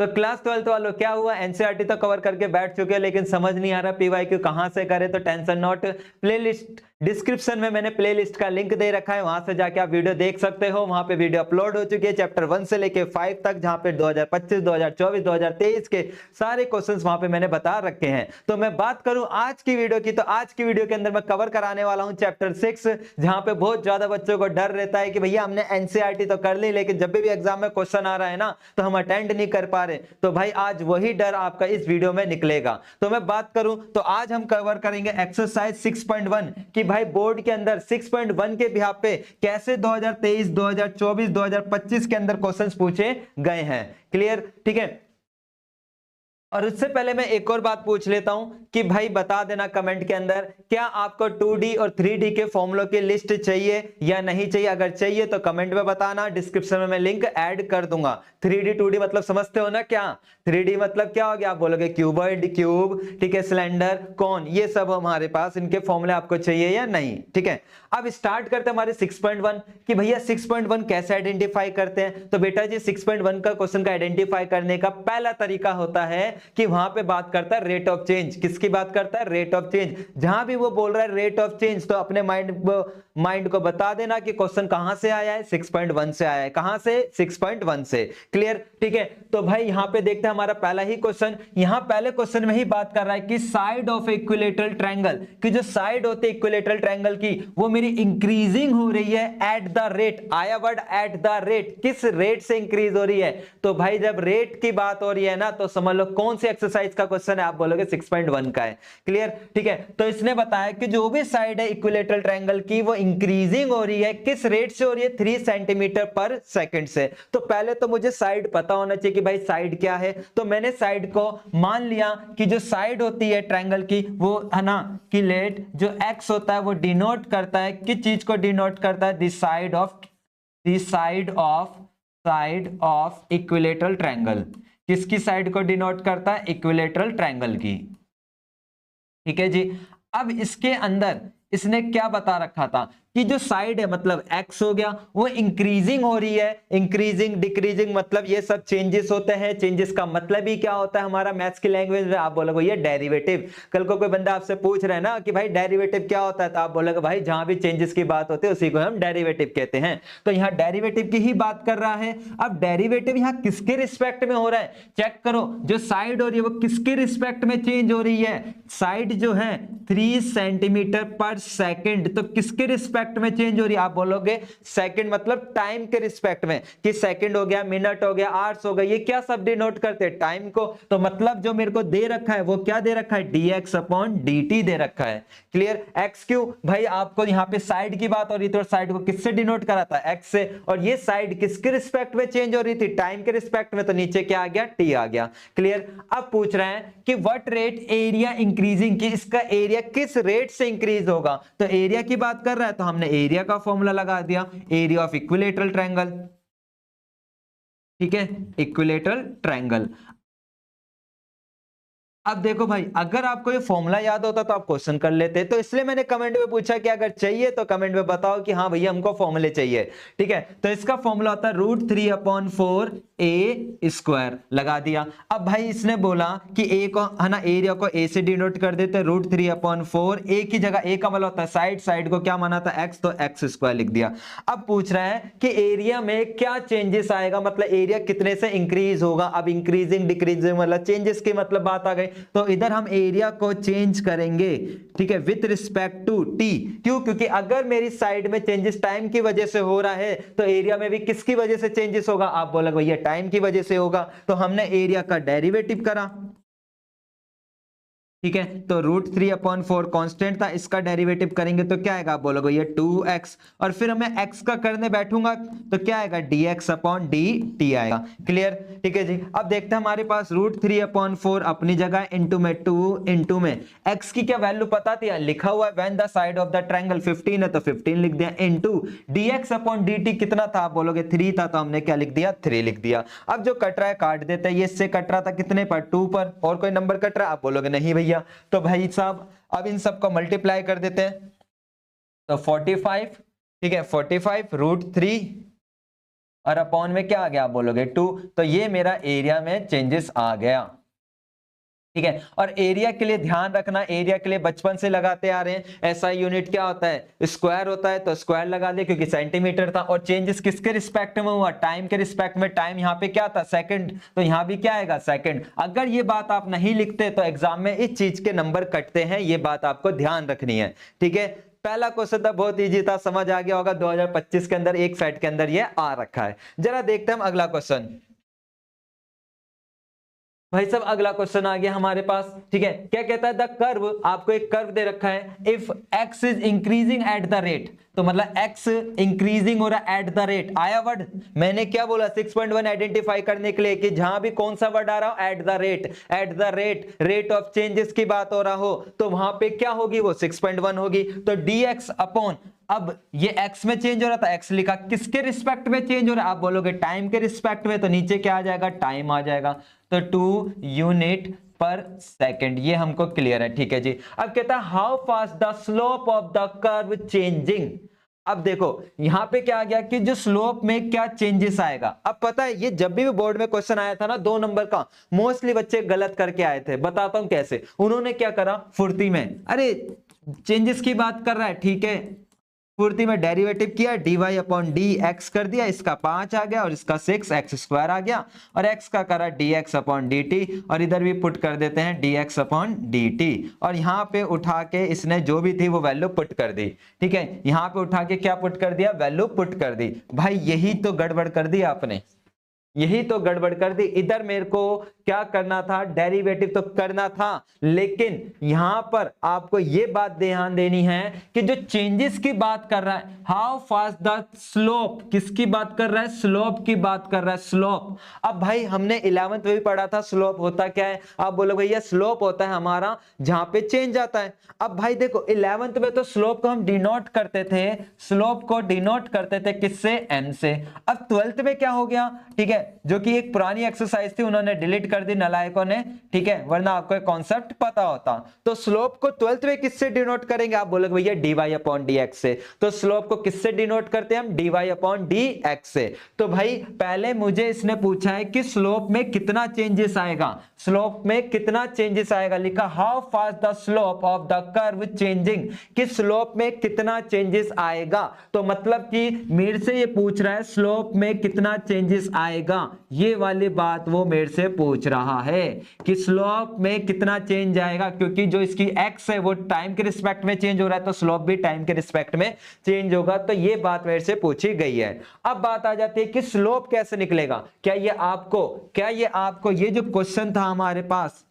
तो class 12th वालों क्या हुआ, एनसीईआरटी तो कवर करके बैठ चुके हैं, लेकिन समझ नहीं आ रहा पीवाईक्यू कहां से करे, तो टेंशन नॉट, प्लेलिस्ट डिस्क्रिप्शन में मैंने प्लेलिस्ट का लिंक दे रखा है, वहां से जाके आप वीडियो देख सकते हो। वहां पे वीडियो अपलोड हो चुकी है चैप्टर 1 से लेके 5 तक, जहां पे 2025, 2024, 2023 के सारे क्वेश्चंस वहां पे मैंने बता रखे हैं। तो मैं बात करूं आज की वीडियो की, तो आज की वीडियो के अंदर मैं कवर कराने वाला हूं चैप्टर 6, जहां पे बहुत ज्यादा बच्चों को डर रहता है कि भैया हमने एनसीईआरटी तो कर ली, लेकिन जब भी एग्जाम में क्वेश्चन आ रहा है ना तो हम अटेंड नहीं कर पा रहे। तो भाई आज वही डर आपका इस वीडियो में निकलेगा। तो मैं बात करूं तो आज हम कवर करेंगे एक्सरसाइज 6.1 कि भाई बोर्ड के अंदर 6.1 के बिहाफ पे कैसे 2023, 2024, 2025 के अंदर क्वेश्चंस पूछे गए हैं। क्लियर, ठीक है। और उससे पहले मैं एक और बात पूछ लेता हूं कि भाई बता देना कमेंट के अंदर, क्या आपको 2D और 3D के फॉर्मूलों की लिस्ट चाहिए या नहीं चाहिए। अगर चाहिए तो कमेंट में बताना, डिस्क्रिप्शन में मैं लिंक ऐड कर दूंगा। 3D 2D मतलब समझते हो ना क्या, 3D मतलब क्या हो गया, आप बोलोगे क्यूबॉइड, क्यूब, ठीक है, सिलेंडर, कौन, ये सब हमारे पास इनके फॉर्मूले आपको चाहिए या नहीं। ठीक है, अब स्टार्ट करते हैं हमारे 6.1 कि भैया 6.1 कैसे आइडेंटिफाई करते हैं। तो बेटा जी 6.1 का क्वेश्चन का आइडेंटिफाई करने का पहला तरीका होता है कि वहां पे बात करता है रेट ऑफ चेंज। किसकी बात करता है, रेट ऑफ चेंज। जहां भी वो बोल रहा है रेट ऑफ चेंज, तो अपने माइंड को बता देना कि क्वेश्चन कहां से आया है, 6.1 से आया है। कहां से, 6.1 से। क्लियर, ठीक है। तो भाई यहां पे देखते हैं हमारा पहला ही क्वेश्चन, यहां पहले क्वेश्चन में ही बात कर रहा है कि साइड ऑफ इक्विलेटरल ट्रायंगल, कि जो साइड होते हैं इक्विलेटरल ट्रायंगल की वो मेरी इंक्रीजिंग हो रही है एट द रेट। आया वर्ड एट द रेट, किस रेट से इंक्रीज हो रही है। तो भाई जब रेट की बात हो रही है ना, तो समझ लो कौन सी एक्सरसाइज का क्वेश्चन है, आप बोलोगे 6.1 का है। क्लियर, ठीक है। तो इसने बताया कि जो भी साइड है इक्विलेटरल ट्रायंगल की वो इंक्रीजिंग हो रही है, किस रेट से हो रही है, 3 सेंटीमीटर पर सेकंड से। तो पहले तो मुझे साइड पता होना चाहिए कि भाई साइड क्या है। तो मैंने साइड को मान लिया कि जो साइड होती है ट्रायंगल की वो है ना, कि लेट जो एक्स होता है वो डिनोट करता है, किस चीज को डिनोट करता है, the side of equilateral triangle. किसकी साइड को डिनोट करता है, इक्विलेटरल ट्रायंगल की। ठीक है जी। अब इसके अंदर इसने क्या बता रखा था कि जो साइड है मतलब एक्स हो गया वो इंक्रीजिंग हो रही है। इंक्रीजिंग, डिक्रीजिंग मतलब ये सब चेंजेस होते हैं। चेंजेस का मतलब ही क्या होता है हमारा मैथ्स की लैंग्वेज में, आप बोलोगे ये डेरिवेटिव। कल को कोई बंदा आपसे पूछ रहा है ना कि भाई डेरिवेटिव क्या होता है, तो आप बोलोगे भाई जहां भी चेंजेस की बात होती है उसी को हम डेरिवेटिव कहते हैं। तो यहाँ डेरिवेटिव की ही बात कर रहा है। अब डेरिवेटिव यहाँ किसके रिस्पेक्ट में हो रहा है, चेक करो। जो साइड हो रही है वो किसके रिस्पेक्ट में चेंज हो रही है, साइड जो है 3 सेंटीमीटर पर सेकंड। तो किसके रिस्पेक्ट में चेंज हो रही है, आप बोलोगे सेकंड मतलब टाइम के रिस्पेक्ट में, कि सेकंड हो गया, मिनट हो गया, आवर्स हो गया, ये क्या सब डिनोट करते हैं, टाइम को। तो मतलब जो मेरे को दे रखा है वो क्या दे रखा है, dx अपॉन dt दे रखा है। क्लियर, x क्यों भाई, आपको यहाँ पे साइड की बात हो रही थी और साइड को किससे डिनोट करा था, x से। और ये साइड किसके रिस्पेक्ट में चेंज हो रही थी, टाइम के रिस्पेक्ट में, तो नीचे क्या आ गया, t आ गया। क्लियर। अब पूछ रहे हैं कि व्हाट रेट एरिया इंक्रीजिंग, कि इसका एरिया किस रेट से इंक्रीज होगा। तो एरिया की बात कर रहा है तो हमने एरिया का फॉर्मूला लगा दिया, एरिया ऑफ इक्विलेटरल ट्रायंगल। ठीक है, इक्विलेटरल ट्रायंगल। अब देखो भाई अगर आपको ये फॉर्मूला याद होता तो आप क्वेश्चन कर लेते, तो इसलिए मैंने कमेंट में पूछा कि अगर चाहिए तो कमेंट में बताओ कि हाँ भैया हमको फॉर्मूले चाहिए। ठीक है, तो इसका फॉर्मूला होता है √3/4 a स्क्वायर, लगा दिया। अब भाई इसने बोला कि ए को है ना, एरिया को ए से डिनोट कर देते हैं, √3/4। ए की जगह ए का मतलब होता है साइड, साइड को क्या माना था, एक्स, तो एक्स स्क्वायर लिख दिया। अब पूछ रहा है कि एरिया में क्या चेंजेस आएगा, मतलब एरिया कितने से इंक्रीज होगा। अब इंक्रीजिंग, डिक्रीजिंग मतलब चेंजेस की मतलब बात आ गई। तो इधर हम एरिया को चेंज करेंगे, ठीक है, विथ रिस्पेक्ट टू टी। क्यों, क्योंकि अगर मेरी साइड में चेंजेस टाइम की वजह से हो रहा है तो एरिया में भी किसकी वजह से चेंजेस होगा, आप बोलोगे भैया टाइम की वजह से होगा। तो हमने एरिया का डेरिवेटिव करा। ठीक है, तो √3/4 कांस्टेंट था, इसका डेरिवेटिव करेंगे तो क्या आएगा, आप बोलोगे ये 2x। और फिर मैं x का करने बैठूंगा तो क्या आएगा, dx/dt आएगा। क्लियर, ठीक है जी। अब देखते हैं हमारे पास √3/4 अपनी जगह, इंटू में 2 इंटू में x की क्या वैल्यू पता थी, लिखा हुआ है when the side of the triangle 15 है तो 15 लिख दिया, इंटू dx/dt कितना था, आप बोलोगे 3 था, तो हमने क्या लिख दिया, 3 लिख दिया। अब जो कट रहा है काट देते हैं, ये इससे कट रहा था कितने पर, 2 पर, और कोई नंबर कट रहा है, आप बोलोगे नहीं भैया। तो भाई साहब अब इन सबको मल्टीप्लाई कर देते हैं, तो 45, ठीक है, 45 √3 और अपॉन में क्या आ गया, आप बोलोगे 2, तो ये मेरा एरिया में चेंजेस आ गया। ठीक है, और एरिया के लिए ध्यान रखना, एरिया के लिए बचपन से लगाते आ रहे हैं, ऐसा यूनिट क्या होता है, स्क्वायर होता है, तो स्क्वायर लगा दे क्योंकि सेंटीमीटर था। और चेंजेस किसके रिस्पेक्ट में हुआ, टाइम के रिस्पेक्ट में। टाइम यहाँ पे क्या था, सेकंड, तो यहाँ भी क्या आएगा, सेकंड। अगर ये बात आप नहीं लिखते तो एग्जाम में इस चीज के नंबर कटते हैं, ये बात आपको ध्यान रखनी है। ठीक है, पहला क्वेश्चन था, बहुत इजी था, समझ आ गया होगा। 2025 के अंदर एक सेट के अंदर ये आ रखा है। जरा देखते हैं हम अगला क्वेश्चन। भाई साहब अगला क्वेश्चन आ गया हमारे पास। ठीक है, क्या कहता है, द कर्व, आपको एक कर्व दे रखा है, if x is increasing at the rate, तो मतलब एक्स इंक्रीजिंग हो रहा है एट द रेट, आया वर्ड, मैंने क्या बोला 6.1 आइडेंटिफाई करने के लिए कि जहां भी कौन सा वर्ड आ रहा हो, eight the rate, eight the rate, rate of changes की बात हो रहा हो, तो वहां पे क्या होगी, वो 6.1 होगी। तो dx अपॉन, अब ये x में चेंज हो रहा था, x लिखा, किसके रिस्पेक्ट में चेंज हो रहा है, आप बोलोगे टाइम के रिस्पेक्ट में, तो नीचे क्या आ जाएगा, टाइम आ जाएगा, तो 2 यूनिट पर सेकंड, ये हमको क्लियर है। ठीक है जी, अब कहता है how fast the slope of the curve changing. अब देखो यहां पे क्या आ गया कि जो स्लोप में क्या चेंजेस आएगा। अब पता है ये जब भी बोर्ड में क्वेश्चन आया था ना 2 नंबर का, मोस्टली बच्चे गलत करके आए थे, बताता हूं कैसे। उन्होंने क्या करा फुर्ती में, अरे चेंजेस की बात कर रहा है, ठीक है, फुर्ती में डेरिवेटिव किया, dy अपॉन डी एक्स कर दिया, इसका 5 आ गया और इसका 6 एक्स स्क्वायर आ गया, और x का करा dx अपॉन dt, और इधर भी पुट कर देते हैं dx अपॉन dt, और यहाँ पे उठा के इसने जो भी थी वो वैल्यू पुट कर दी। ठीक है, यहाँ पे उठा के क्या पुट कर दिया, वैल्यू पुट कर दी। भाई यही तो गड़बड़ कर दी आपने, यही तो गड़बड़ कर दी। इधर मेरे को क्या करना था, डेरिवेटिव तो करना था, लेकिन यहां पर आपको ये बात ध्यान देनी है कि जो चेंजेस की बात कर रहा है, हाउ फास्ट द स्लोप, किसकी बात कर रहा है, स्लोप की बात कर रहा है, स्लोप। अब भाई हमने 11th में भी पढ़ा था स्लोप होता क्या है, आप बोलो भैया स्लोप होता है हमारा जहां पे चेंज आता है। अब भाई देखो 11th में तो स्लोप को हम डिनोट करते थे, स्लोप को डिनोट करते थे किससे, m से। अब 12th में क्या हो गया, ठीक है, जो कि एक पुरानी एक्सरसाइज थी उन्होंने डिलीट कर दी नालायकों ने, ठीक है, वरना आपको एक कॉन्सेप्ट पता होता। तो स्लोप को 12th में किससे डिनोट करेंगे, आप बोलोगे भैया dy अपॉन dx से। तो स्लोप को किससे डिनोट करते हैं हम, dy अपॉन dx से। तो भाई पहले मुझे इसने पूछा है कि स्लोप में कितना चेंजेस आएगा, स्लोप में कितना चेंजेस आएगा, लिखा how fast the slope of the curve changing, कि स्लोप में कितना चेंजेस आएगा। तो मतलब कि मेरे से ये पूछ रहा है स्लोप में कितना चेंजेस आएगा, ये वाली बात वो मेरे से पूछ रहा है कि स्लोप में कितना चेंज आएगा, क्योंकि जो इसकी x है वो टाइम के रिस्पेक्ट में चेंज हो रहा है, तो स्लोप भी टाइम के रिस्पेक्ट में चेंज होगा। तो ये बात मेरे से पूछी गई है। अब बात आ जाती है कि स्लोप कैसे निकलेगा, क्या ये आपको ये जो क्वेश्चन था हमारे पास,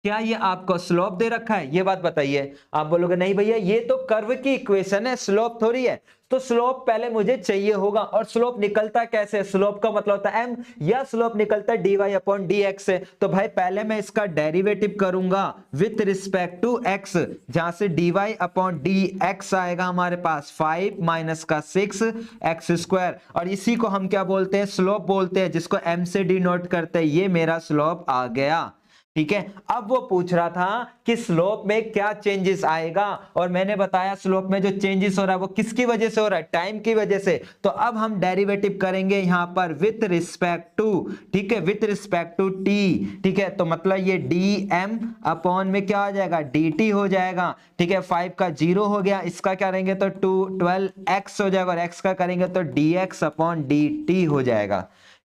क्या ये आपको स्लोप दे रखा है, ये बात बताइए। आप बोलोगे नहीं भैया ये तो कर्व की इक्वेशन है, स्लोप थोड़ी है। तो स्लोप पहले मुझे चाहिए होगा, और स्लोप निकलता कैसे, स्लोप का मतलब होता है m, या स्लोप निकलता है dy अपॉन dx से। तो भाई पहले मैं इसका डेरिवेटिव करूंगा विथ रिस्पेक्ट टू x, जहां से dy अपॉन dx आएगा हमारे पास 5 माइनस का 6 एक्स स्क्वायर, और इसी को हम क्या बोलते हैं, स्लोप बोलते हैं, जिसको m से डिनोट करते हैं। ये मेरा स्लोप आ गया। ठीक है, अब वो पूछ रहा था कि स्लोप में क्या चेंजेस आएगा, और मैंने बताया स्लोप में जो चेंजेस हो रहा है वो किसकी वजह से हो रहा है, टाइम की वजह से। तो अब हम डेरिवेटिव करेंगे यहां पर विथ रिस्पेक्ट टू, ठीक है, विथ रिस्पेक्ट टू t, ठीक है, तो मतलब ये dm अपॉन में क्या आ जाएगा, dt हो जाएगा। ठीक है, 5 का 0 हो गया, इसका क्या करेंगे तो 12x हो जाएगा, और x का करेंगे तो dx अपॉन dt हो जाएगा।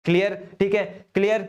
क्लियर, ठीक है, क्लियर।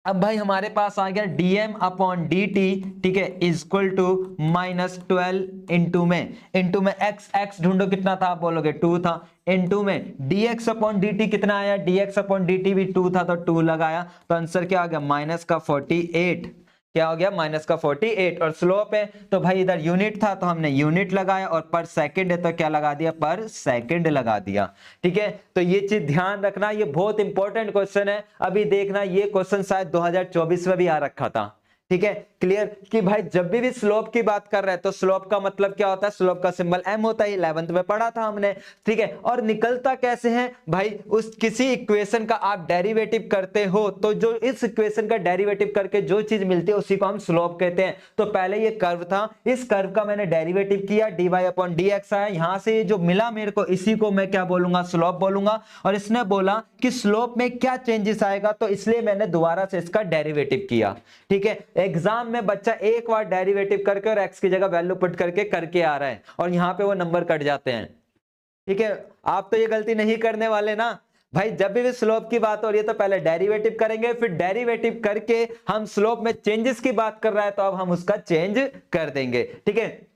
अब भाई हमारे पास आ गया dm अपॉन dt, ठीक है, इक्वल टू -12 इंटू में x ढूंढो कितना था, आप बोलोगे 2 था, इंटू में dx अपॉन dt कितना आया, dx अपॉन dt भी 2 था, तो 2 लगाया, तो आंसर क्या आ गया, -48। क्या हो गया, -48। और स्लोप है तो भाई इधर यूनिट था तो हमने यूनिट लगाया, और पर सेकंड है तो क्या लगा दिया, पर सेकंड लगा दिया। ठीक है, तो ये चीज ध्यान रखना, ये बहुत इंपॉर्टेंट क्वेश्चन है। अभी देखना ये क्वेश्चन शायद 2024 में भी आ रखा था। ठीक है, क्लियर कि भाई जब भी स्लोप की बात कर रहे हैं तो स्लोप का मतलब क्या होता है, स्लोप का सिंबल m होता है, 11th में पढ़ा था हमने, ठीक है। और निकलता कैसे है भाई, उस किसी इक्वेशन का आप डेरिवेटिव करते हो तो जो इस इक्वेशन का डेरिवेटिव करके जो चीज मिलती है उसी को हम स्लोप कहते हैं। तो पहले ये कर्व था, इस कर्व का मैंने डेरिवेटिव किया, dy/dx आया, यहां से जो मिला मेरे को इसी को मैं क्या बोलूंगा, स्लोप बोलूंगा। और इसने बोला कि स्लोप में क्या चेंजेस आएगा, तो इसलिए मैंने दोबारा से इसका डेरिवेटिव किया, ठीक है। एग्जाम में बच्चा एक बार डेरिवेटिव करके और x की जगह वैल्यू पुट करके आ रहा है और यहां पे वो नंबर कट जाते हैं, ठीक है। आप तो ये गलती नहीं करने वाले ना भाई, जब भी स्लोप की बात हो रही है तो पहले डेरिवेटिव करेंगे, फिर डेरिवेटिव करके हम स्लोप में चेंजेस की बात कर रहा है तो अब हम उसका चेंज कर देंगे, ठीक है।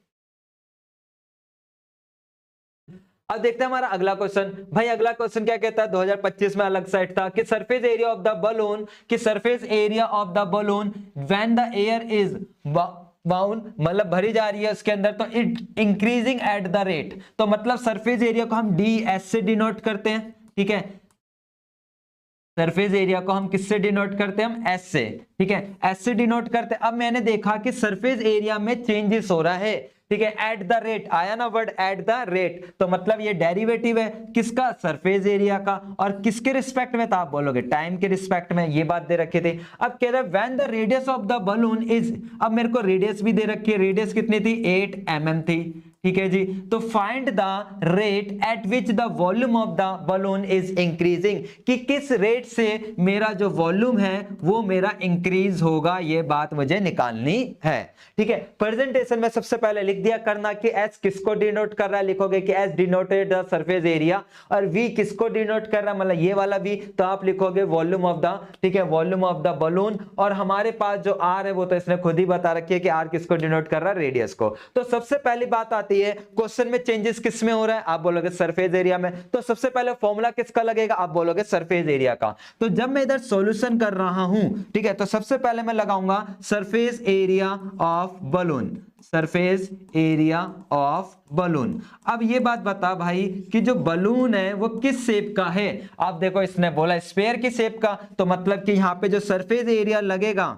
अब देखते हैं हमारा अगला क्वेश्चन। भाई अगला क्वेश्चन क्या कहता है, 2025 में अलग सेट था कि surface area of the balloon, कि surface area of the balloon when the air is bound, मतलब भरी जा रही है उसके अंदर, तो it increasing at the rate. तो मतलब सरफेस एरिया को हम ds से डिनोट करते हैं, ठीक है। सरफेस एरिया को हम किससे डिनोट करते हैं, हम s से, ठीक है, s से डिनोट करते हैं। अब मैंने देखा कि सरफेस एरिया में चेंजेस हो रहा है, ठीक है, एट द रेट आया ना वर्ड, एट द रेट, तो मतलब ये डेरिवेटिव है किसका, सरफेस एरिया का, और किसके रिस्पेक्ट में था, आप बोलोगे टाइम के रिस्पेक्ट में, ये बात दे रखे थे। अब कह रहे when the radius of the balloon is, अब मेरे को रेडियस भी दे रखी है, रेडियस कितनी थी, 8 mm थी, ठीक है जी। तो find the rate at which the volume of the balloon is increasing, कि किस रेट से मेरा जो वॉल्यूम है वो मेरा इंक्रीज होगा, ये बात मुझे निकालनी है, ठीक है। प्रेजेंटेशन में सबसे पहले लिख दिया करना कि एस किसको डिनोट कर रहा है, लिखोगे कि S denoted the surface area, और वी किसको डिनोट कर रहा है, मतलब ये वाला भी, तो आप लिखोगे वॉल्यूम ऑफ द, ठीक है, वॉल्यूम ऑफ द बलून। और हमारे पास जो आर है वो तो इसने खुद ही बता रखी है कि आर किसको डिनोट कर रहा है, रेडियस को। तो सबसे पहली बात आती है क्वेश्चन में चेंजेस किस में हो रहा है, आप बोलोगे सरफेस एरिया में, तो सबसे पहले फॉर्मूला किसका लगेगा, आप बोलोगे सरफेस एरिया का। तो जब मैं इधर सॉल्यूशन कर रहा हूं, ठीक है, तो सबसे पहले मैं लगाऊंगा surface area of balloon, surface area of balloon. अब ये बात बता भाई कि जो बलून है वो किस शेप का है, आप देखो इसने बोला स्फीयर की शेप का, तो मतलब कि यहां पे जो सरफेस एरिया लगेगा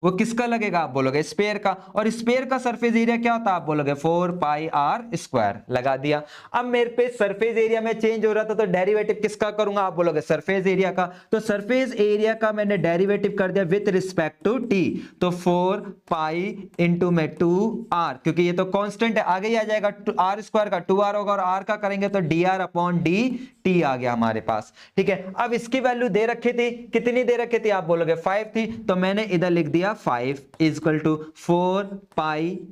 वो किसका लगेगा, आप बोलोगे स्फीयर का। और स्फीयर का सरफेस एरिया क्या होता है, आप बोलोगे 4πr², लगा दिया। अब मेरे पे सरफेस एरिया में चेंज हो रहा था तो डेरिवेटिव किसका करूंगा, आप बोलोगे सरफेस एरिया का। तो सरफेस एरिया का मैंने डेरिवेटिव कर दिया विथ रिस्पेक्ट टू टी, तो 4π इंटू में 2r, क्योंकि ये तो कांस्टेंट है, आगे ही आ जाएगा, r² का 2r होगा, और r का करेंगे तो dr/dt आ गया हमारे पास, ठीक है। अब इसकी वैल्यू दे रखी थी, कितनी दे रखी थी, आप बोलोगे 5 थी, तो मैंने इधर लिख दिया 5 इक्वल टू 4π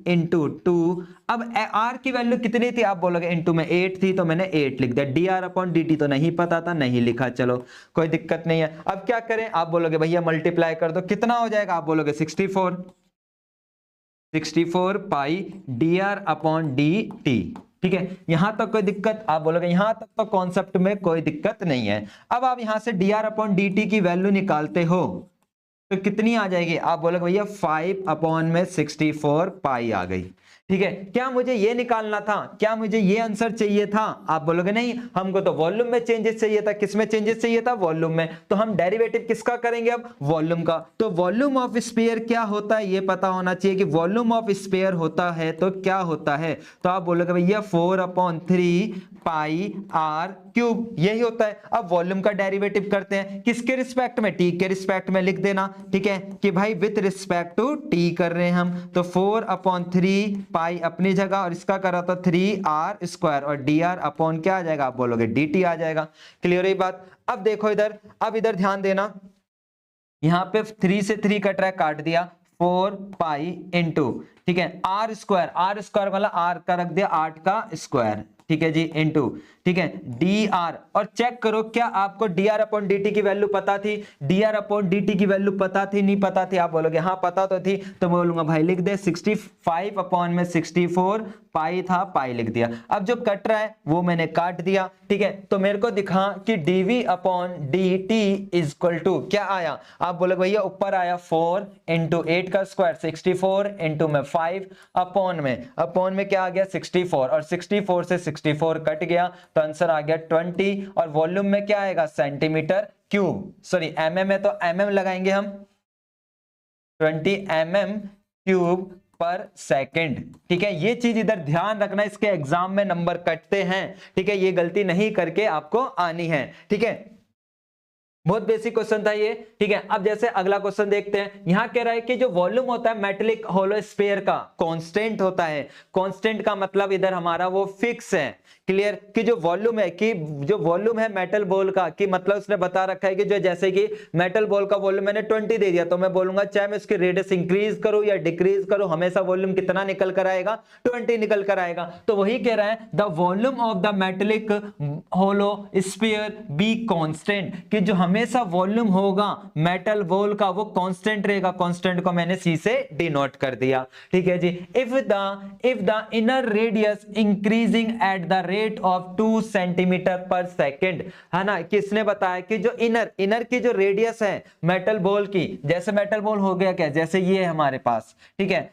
इंटू 2। अब r की वैल्यू कितनी थी, आप बोलोगे इंटू में 8 थी, तो मैंने 8 लिख दिया। dr/dt तो नहीं पता था, नहीं लिखा, चलो कोई दिक्कत नहीं है। अब क्या करें, आप बोलोगे भैया मल्टीप्लाई कर दो, कितना हो जाएगा, आप बोलोगे 64 64π dr/dt, ठीक है। यहां तक कोई दिक्कत, आप बोलोगे यहां तक तो कॉन्सेप्ट में कोई दिक्कत नहीं है। अब आप यहां से dr/dt की वैल्यू निकालते हो तो कितनी आ जाएगी, आप बोलोगे भैया 5/64π आ गई, ठीक है। क्या मुझे ये निकालना था, क्या मुझे ये आंसर चाहिए था, आप बोलोगे नहीं, हमको तो वॉल्यूम में चेंजेस चाहिए था। किस में चेंजेस चाहिए था, वॉल्यूम में। तो हम डेरिवेटिव किसका करेंगे अब, वॉल्यूम का। तो वॉल्यूम ऑफ स्फीयर क्या होता है ये पता होना चाहिए कि वॉल्यूम ऑफ स्फीयर होता है तो क्या होता है, तो आप बोलोगे भैया 4/3πr³, यही होता है। अब वॉल्यूम का डेरिवेटिव करते हैं, किसके रिस्पेक्ट में, टी के रिस्पेक्ट में लिख देना, ठीक है, कि भाई विथ रिस्पेक्ट टू टी कर रहे हैं हम, तो 4/3π अपनी जगह, और इसका करा तो 3r², और dr/ क्या आ जाएगा, आप बोलोगे dt आ जाएगा। क्लियर है बात। अब देखो इधर, अब इधर ध्यान देना, यहां पे 3 से 3 कट रहा है, काट दिया, 4π इंटू, ठीक है, r² वाला r का रख दिया 8 का स्क्वायर, ठीक है जी, इंटू, ठीक है, dr। और चेक करो क्या आपको dr/dt की वैल्यू पता थी, dr/dt की वैल्यू पता थी, नहीं पता थी, आप बोलोगे हाँ पता तो थी, तो बोलूंगा भाई लिख दे 65/64π था, पाई लिख दिया। अब जो कट रहा है वो मैंने काट दिया, ठीक है। तो मेरे को दिखा कि dv/dt इक्वल टू क्या आया, आप बोलोगे भैया ऊपर आया 4 इंटू 8 का स्क्वायर 64 इंटू में 5 अपॉन में क्या आ गया 64, और 64 से 64 कट गया तो आंसर आ गया 20। और वॉल्यूम में क्या आएगा, सेंटीमीटर क्यूब, सॉरी mm है तो mm लगाएंगे हम, 20 mm³ पर सेकेंड। ठीक है, ये चीज इधर ध्यान रखना, इसके एग्जाम में नंबर कटते हैं। ठीक है, ये गलती नहीं करके आपको आनी है। ठीक है, बहुत बेसिक क्वेश्चन था ये। ठीक है, अब जैसे अगला क्वेश्चन देखते हैं। यहां कह रहा है कि जो वॉल्यूम होता है मेटेलिक होलो स्फीयर का कांस्टेंट होता है। कांस्टेंट का मतलब इधर हमारा वो फिक्स है। क्लियर, कि जो वॉल्यूम है, कि जो वॉल्यूम है मेटल बॉल का, कि मतलब उसने बता रखा है कि जो जैसे कि मेटल बॉल का वॉल्यूम मैंने 20 दे दिया, तो मैं बोलूंगा चाहे मैं उसकी रेडियस इंक्रीज करूं या डिक्रीज करूं, हमेशा वॉल्यूम कितना निकल कर आएगा, 20 निकल कर आएगा। तो वही कह रहा है the volume of the metallic hollow sphere be constant, कि जो हमेशा वॉल्यूम होगा मेटल बॉल का वो कांस्टेंट रहेगा। कांस्टेंट को मैंने सी से डिनोट कर दिया। ठीक है जी, if the inner radius increasing at the rate of 2 centimetre per second, है ना। किसने बताया कि जो इनर की जो रेडियस है मेटल बॉल की, जैसे मेटल बॉल हो गया क्या, जैसे ये है हमारे पास, ठीक है,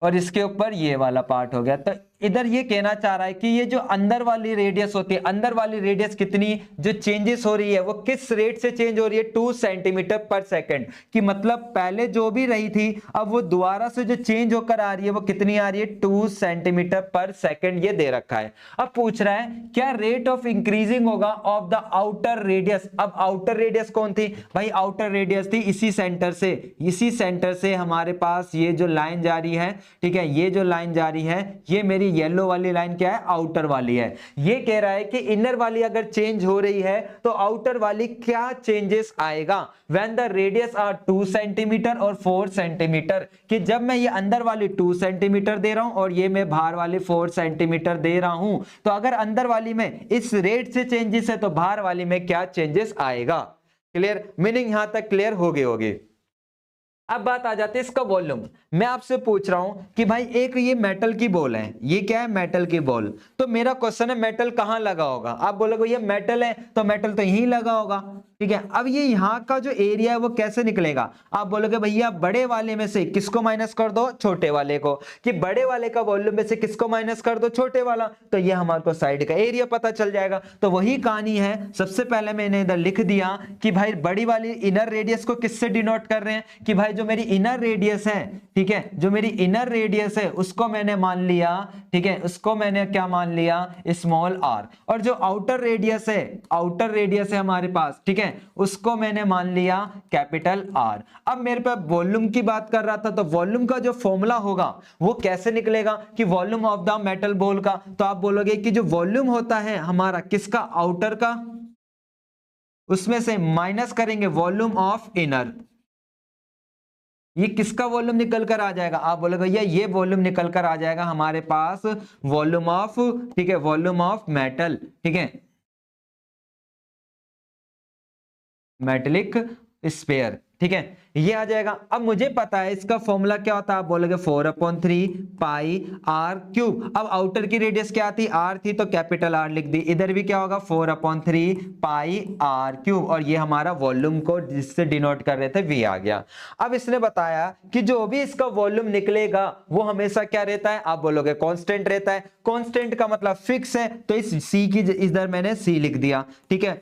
और इसके ऊपर ये वाला पार्ट हो गया। तो इधर ये कहना चाह रहा है कि ये जो अंदर वाली रेडियस होती है, अंदर वाली रेडियस कितनी जो चेंजेस हो रही है वो किस रेट से चेंज हो रही है, 2 सेंटीमीटर पर सेकेंड। कि मतलब पहले जो भी रही थी अब वो दोबारा से जो चेंज होकर आ रही है वो कितनी आ रही है, 2 सेंटीमीटर पर सेकेंड। ये दे रखा है। अब पूछ रहा है क्या रेट ऑफ इंक्रीजिंग होगा ऑफ द आउटर रेडियस। अब आउटर रेडियस कौन थी भाई, आउटर रेडियस थी इसी सेंटर से हमारे पास ये जो लाइन जा रही है। ठीक है, ये जो लाइन जा रही है, ये मेरी येलो वाली लाइन क्या है, आउटर वाली है। ये कह रहा है कि इनर वाली अगर चेंज हो रही है तो आउटर वाली क्या चेंजेस आएगा when the radius are 2 centimetre और 4 सेंटीमीटर। कि जब मैं ये अंदर वाली 2 सेंटीमीटर दे रहा हूं और ये मैं बाहर वाली 4 सेंटीमीटर दे रहा हूं, तो अगर अंदर वाली में इस रेट से चेंजेस है तो बाहर वाली में क्या चेंजेस आएगा। क्लियर, मीनिंग यहां तक क्लियर हो गई होगी। अब बात आ जाती है इसका वॉल्यूम। मैं आपसे पूछ रहा हूं कि भाई एक ये मेटल की बॉल है, ये क्या है, मेटल की बॉल। तो मेरा क्वेश्चन है मेटल कहां लगा होगा। आप बोलोगे ये मेटल है तो मेटल तो यहीं लगा होगा। ठीक है, अब ये यहां का जो एरिया है वो कैसे निकलेगा। आप बोलोगे भैया बड़े वाले में से किसको माइनस कर दो, छोटे वाले को। कि बड़े वाले का वॉल्यूम में से किसको माइनस कर दो, छोटे वाला। तो ये हमारे को साइड का एरिया पता चल जाएगा। तो वही कहानी है, सबसे पहले मैंने इधर लिख दिया कि भाई बड़ी वाली इनर रेडियस को किससे डिनोट कर रहे हैं, कि भाई जो मेरी इनर रेडियस है, ठीक है, जो मेरी इनर रेडियस है उसको मैंने मान लिया, ठीक है, उसको मैंने क्या मान लिया, स्मॉल आर। और जो आउटर रेडियस है हमारे पास, ठीक है, उसको मैंने मान लिया कैपिटल आर। अब मेरे पे वॉल्यूम की बात कर रहा था, तो वॉल्यूम का जो फॉर्मूला होगा वो कैसे निकलेगा, कि volume of the metal ball का। तो आप बोलोगे कि जो वॉल्यूम होता है हमारा किसका, आउटर का, उसमें से माइनस करेंगे वॉल्यूम ऑफ इनर। ये किसका वॉल्यूम निकल कर आ जाएगा, आप बोलोगे भैया ये वॉल्यूम निकल कर आ जाएगा हमारे पास वॉल्यूम ऑफ, ठीक है, वॉल्यूम ऑफ मेटल, ठीक है, मेटेलिक स्फीयर। ठीक है, ये आ जाएगा। अब मुझे पता है इसका फॉर्मूला क्या होता है, आप बोलोगे 4/3 पाई आर क्यूब। अब आउटर की रेडियस क्या थी, आर थी, तो कैपिटल आर लिख दी। इधर भी क्या होगा 4/3 पाई आर क्यूब, और ये हमारा वॉल्यूम को जिससे डिनोट कर रहे थे वी आ गया। अब इसने बताया कि जो भी इसका वॉल्यूम निकलेगा वो हमेशा क्या रहता है, आप बोलोगे कांस्टेंट रहता है। कांस्टेंट का मतलब फिक्स है, तो इस सी की इधर मैंने सी लिख दिया। ठीक है,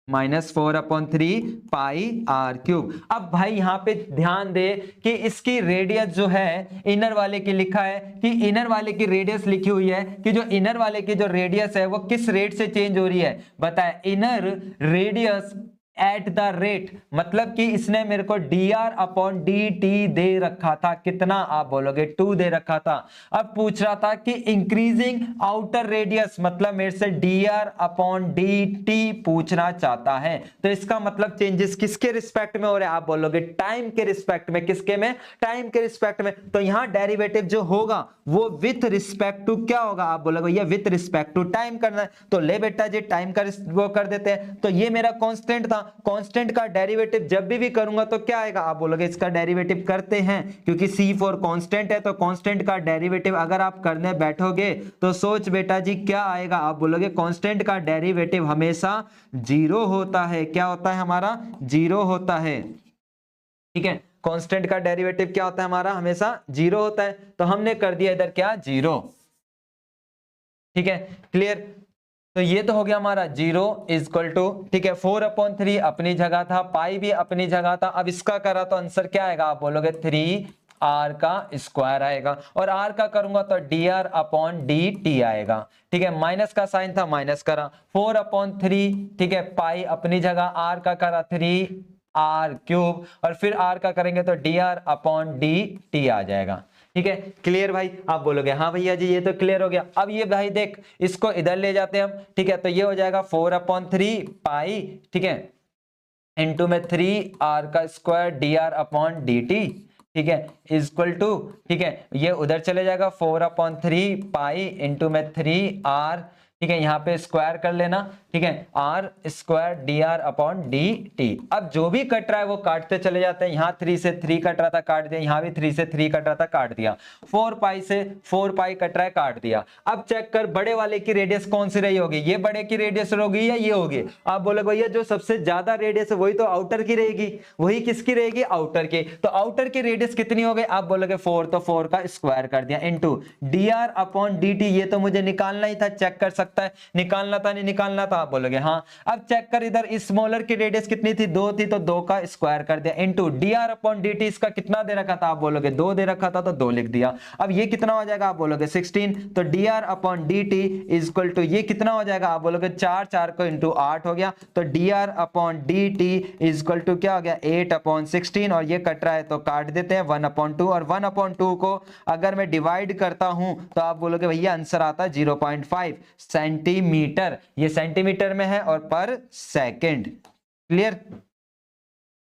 -4/3 पाई आर क्यूब। अब भाई यहां पे ध्यान दे कि इसकी रेडियस जो है इनर वाले की लिखा है, कि इनर वाले की रेडियस लिखी हुई है, कि जो इनर वाले की जो रेडियस है वो किस रेट से चेंज हो रही है, बताए, inner radius eight the rate, मतलब कि इसने मेरे को dr/dt दे रखा था, कितना, आप बोलोगे 2 दे रखा था। अब पूछ रहा था कि इंक्रीजिंग आउटर रेडियस, मतलब मेरे से dr/dt पूछना चाहता है। तो इसका मतलब चेंजेस किसके रिस्पेक्ट में हो रहे हैं, आप बोलोगे टाइम के रिस्पेक्ट में। किसके में, टाइम के रिस्पेक्ट में। तो यहां डेरिवेटिव जो होगा वो विथ रिस्पेक्ट टू क्या होगा, आप बोलोगे ये विथ रिस्पेक्ट टू टाइम करना है। तो ले बेटा जी टाइम का वो कर देते हैं। तो ये मेरा कांस्टेंट था, कांस्टेंट का डेरिवेटिव जब भी करूंगा तो क्या आएगा, आप बोलोगे इसका डेरिवेटिव करते हैं, क्योंकि C4 कांस्टेंट है। तो कांस्टेंट का डेरिवेटिव अगर आप करने बैठोगे तो सोच बेटा जी क्या आएगा, आप बोलोगे कांस्टेंट का डेरिवेटिव हमेशा 0 होता है। क्या होता है हमारा, 0 होता है। ठीक है, कांस्टेंट का डेरिवेटिव क्या होता है हमारा, हमेशा 0 होता है। तो हमने कर दिया इधर क्या, 0। ठीक है, क्लियर। तो ये तो हो गया हमारा 0 इक्वल टू, ठीक है, 4/3 अपनी जगह था, पाई भी अपनी जगह था। अब इसका करा तो आंसर क्या आएगा, आप बोलोगे 3r का स्क्वायर आएगा, और r का करूंगा तो dr/dt आएगा, ठीक है। माइनस का साइन था, माइनस करा, 4/3, ठीक है, पाई अपनी जगह, r का करा 3r³ और फिर r का करेंगे तो dr/dt आ जाएगा, ठीक है। क्लियर भाई, आप बोलोगे हाँ भैया जी ये तो क्लियर हो गया। अब ये भाई देख, इसको इधर ले जाते हैं हम, ठीक है, तो ये हो जाएगा 4/3 पाई, ठीक है, इनटू में 3r का स्क्वायर dr/dt, ठीक है, इक्वल टू, ठीक है, ये उधर चले जाएगा 4/3 पाई इनटू में 3r, ठीक है, यहाँ पे स्क्वायर कर लेना, ठीक है, r स्क्वायर dr/dt। अब जो भी कट रहा है वो काटते चले जाते हैं, यहाँ 3 से 3 कट रहा था काट दिया, यहाँ भी 3 से 3 कट रहा था काट दिया, 4 पाई से 4 पाई कट रहा है काट दिया। अब चेक कर बड़े वाले की रेडियस कौन सी रही होगी, ये बड़े की रेडियस होगी या ये होगी। आप बोले भैया जो सबसे ज्यादा रेडियस है वही तो आउटर की रहेगी, वही किसकी रहेगी, आउटर की। तो आउटर की रेडियस कितनी हो गई, आप बोलोगे 4, तो 4 का स्क्वायर कर दिया इनटू dr/dt, ये तो मुझे निकालना ही था, चेक कर सकता है, निकालना था नहीं निकालना था, आप बोलोगे हाँ। अब चेक कर इधर स्मॉलर की रेडियस कितनी थी, 2 थी, तो 2 का स्क्वायर कर दिया इनटू dr/dt, इसका कितना दे रखा था, आप बोलोगे 2 दे रखा था तो 2 लिख दिया। अब ये कितना हो जाएगा, आप बोलोगे 16, तो dr/dt इक्वल टू ये कितना हो जाएगा, आप बोलोगे 4, 4 को इनटू 8 हो गया, तो dr/dt इक्वल टू क्या हो गया 8/16, और ये कट रहा है तो काट देते हैं 1/2, और 1/2 को अगर मैं डिवाइड करता हूं तो आप बोलोगे भैया आंसर आता है 0.5 सेंटीमीटर, ये सेंटीमीटर में है और पर सेकंड। क्लियर,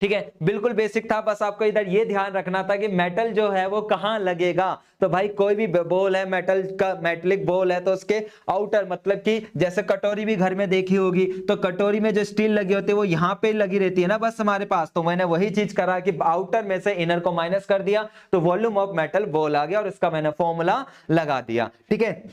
ठीक है, बिल्कुल बेसिक था, बस आपको इधर ये ध्यान रखना था कि मेटल जो है वो कहां लगेगा। तो भाई कोई भी बोल है मेटल का, मेटलिक बोल है तो उसके आउटर, मतलब कि जैसे कटोरी भी घर में देखी होगी तो कटोरी में जो स्टील लगी होती है वो यहाँ पे लगी रहती है ना बस हमारे पास। तो मैंने वही चीज करा कि आउटर में से इनर को माइनस कर दिया तो वॉल्यूम ऑफ मेटल बोल आ गया और इसका मैंने फॉर्मूला लगा दिया, ठीक है।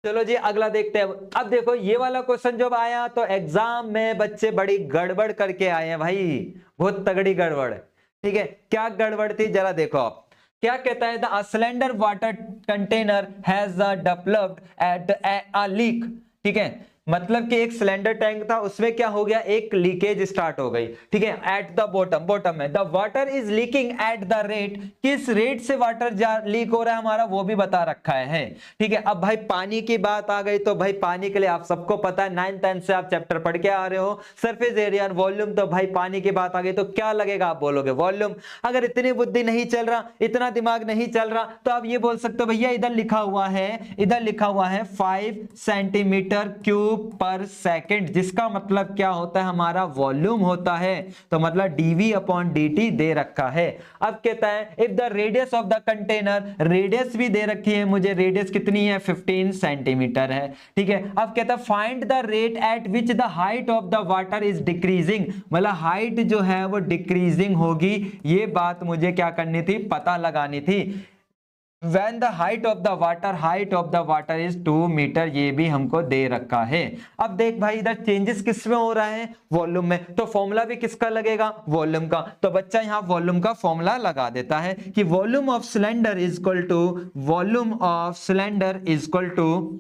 चलो जी अगला देखते हैं। अब देखो ये वाला क्वेश्चन जब आया तो एग्जाम में बच्चे बड़ी गड़बड़ करके आए हैं भाई, बहुत तगड़ी गड़बड़, ठीक है। क्या गड़बड़ थी जरा देखो आप, क्या कहता है, the cylinder water container has developed at a leak, ठीक है, मतलब कि एक सिलेंडर टैंक था उसमें क्या हो गया, एक लीकेज स्टार्ट हो गई, ठीक है, एट द बॉटम, बॉटम में, the water is leaking eight the rate, किस रेट से वाटर लीक हो रहा है हमारा वो भी बता रखा है, ठीक है। अब भाई पानी की बात आ गई तो भाई पानी के लिए आप सबको पता है 9th 10th से आप चैप्टर पढ़ के आ रहे हो, सरफेस एरिया और वॉल्यूम, तो भाई पानी की बात आ गई तो क्या लगेगा, आप बोलोगे वॉल्यूम। अगर इतनी बुद्धि नहीं चल रहा, इतना दिमाग नहीं चल रहा तो आप ये बोल सकते हो भैया इधर लिखा हुआ है, इधर लिखा हुआ है 5 सेंटीमीटर क्यूब पर सेकंड, जिसका मतलब क्या होता है हमारा वॉल्यूम होता है, तो मतलब dv/dt दे रखा है। अब कहता है if the radius of the container, radius भी दे रखी है मुझे, रेडियस कितनी है 15 सेंटीमीटर है, ठीक है। अब कहता है find the rate at which the height of the water is decreasing, मतलब हाइट जो है वो डिक्रीजिंग होगी, ये बात मुझे क्या करनी थी, पता लगानी थी। When the height of the water is 2 metre, ये भी हमको दे रखा है। अब देख भाई इधर चेंजेस किस में हो रहा है, वॉल्यूम में, तो फॉर्मूला भी किसका लगेगा, वॉल्यूम का। तो बच्चा यहाँ वॉल्यूम का फॉर्मूला लगा देता है कि volume of cylinder is equal to, volume of cylinder is equal to,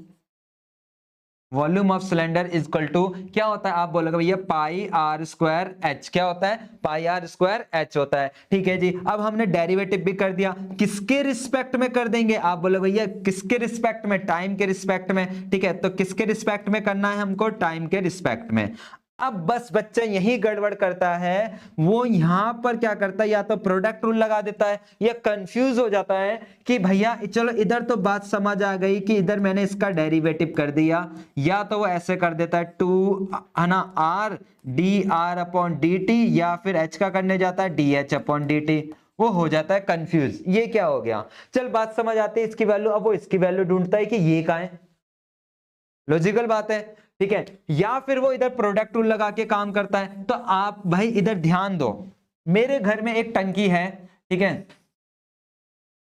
volume of cylinder is equal to क्या होता है, आप बोलोगे भैया पाई आर स्क्वायर एच, क्या होता है, पाई आर स्क्वायर एच होता है, ठीक है जी। अब हमने डेरिवेटिव भी कर दिया, किसके रिस्पेक्ट में कर देंगे, आप बोलो भैया किसके रिस्पेक्ट में, टाइम के रिस्पेक्ट में, ठीक है। तो किसके रिस्पेक्ट में करना है हमको, टाइम के रिस्पेक्ट में। अब बस बच्चा यही गड़बड़ करता है, वो यहां पर क्या करता है, या तो प्रोडक्ट रूल लगा देता है या कंफ्यूज हो जाता है कि भैया चलो इधर तो बात समझ आ गई कि इधर मैंने इसका डेरिवेटिव कर दिया, या तो वो ऐसे कर देता है 2 है ना r dr/dt, या फिर h का करने जाता है dh/dt, वो हो जाता है कंफ्यूज। ये क्या हो गया, चल बात समझ आती है इसकी वैल्यू, अब वो इसकी वैल्यू ढूंढता है कि ये कहां है, लॉजिकल बात है, ठीक है। या फिर वो इधर प्रोडक्ट रूल लगा के काम करता है। तो आप भाई इधर ध्यान दो, मेरे घर में एक टंकी है, ठीक है,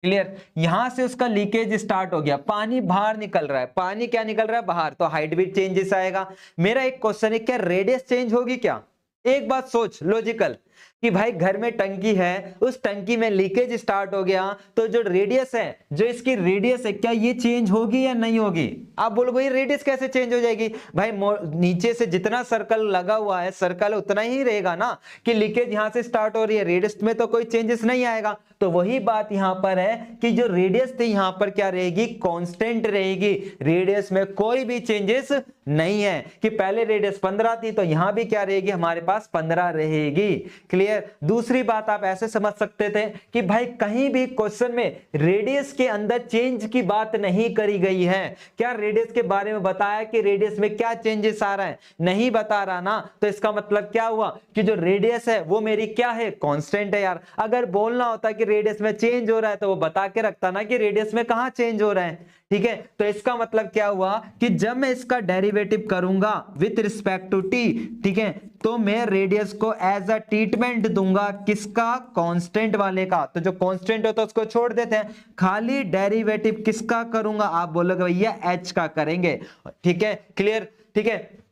क्लियर, यहां से उसका लीकेज स्टार्ट हो गया, पानी बाहर निकल रहा है, पानी क्या निकल रहा है बाहर, तो हाइट भी चेंजेस आएगा। मेरा एक क्वेश्चन है, क्या रेडियस चेंज होगी क्या, एक बात सोच लॉजिकल, कि भाई घर में टंकी है, उस टंकी में लीकेज स्टार्ट हो गया, तो जो रेडियस है, जो इसकी रेडियस है, क्या ये चेंज होगी या नहीं होगी? आप बोलोगे ये रेडियस कैसे चेंज हो जाएगी? भाई नीचे से जितना सर्कल लगा हुआ है, सर्कल उतना ही रहेगा ना, कि लीकेज यहां से स्टार्ट हो रही है, रेडियस में तो कोई चेंजेस नहीं आएगा। तो वही बात यहां पर है कि जो रेडियस थी यहां पर क्या रहेगी? कांस्टेंट रहेगी, रेडियस में कोई भी चेंजेस नहीं है। कि पहले रेडियस 15 थी, तो यहां भी क्या रहेगी? हमारे पास 15 रहेगी। क्लियर? दूसरी बात आप ऐसे समझ सकते थे कि भाई कहीं भी क्वेश्चन में रेडियस के अंदर चेंज की बात नहीं करी गई है। क्या रेडियस के बारे में बताया कि रेडियस में क्या चेंजेस आ रहा है? नहीं बता रहा ना, तो इसका मतलब क्या हुआ कि जो रेडियस है वो मेरी क्या है? कांस्टेंट है यार। अगर बोलना होता कि रेडियस में चेंज हो रहा है, तो वो बता के रखता ना कि रेडियस में कहां चेंज हो रहा है। ठीक है, तो इसका मतलब क्या हुआ कि जब मैं इसका डेरिवेटिव करूंगा विथ रिस्पेक्ट टू टी, ठीक है, तो मैं रेडियस को एज अ ट्रीटमेंट दूंगा किसका? कांस्टेंट वाले का। तो जो कांस्टेंट होता है उसको छोड़ देते हैं, खाली डेरिवेटिव किसका करूंगा? आप बोलोगे भैया एच का करेंगे। ठीक है, क्लियर? ठीक है,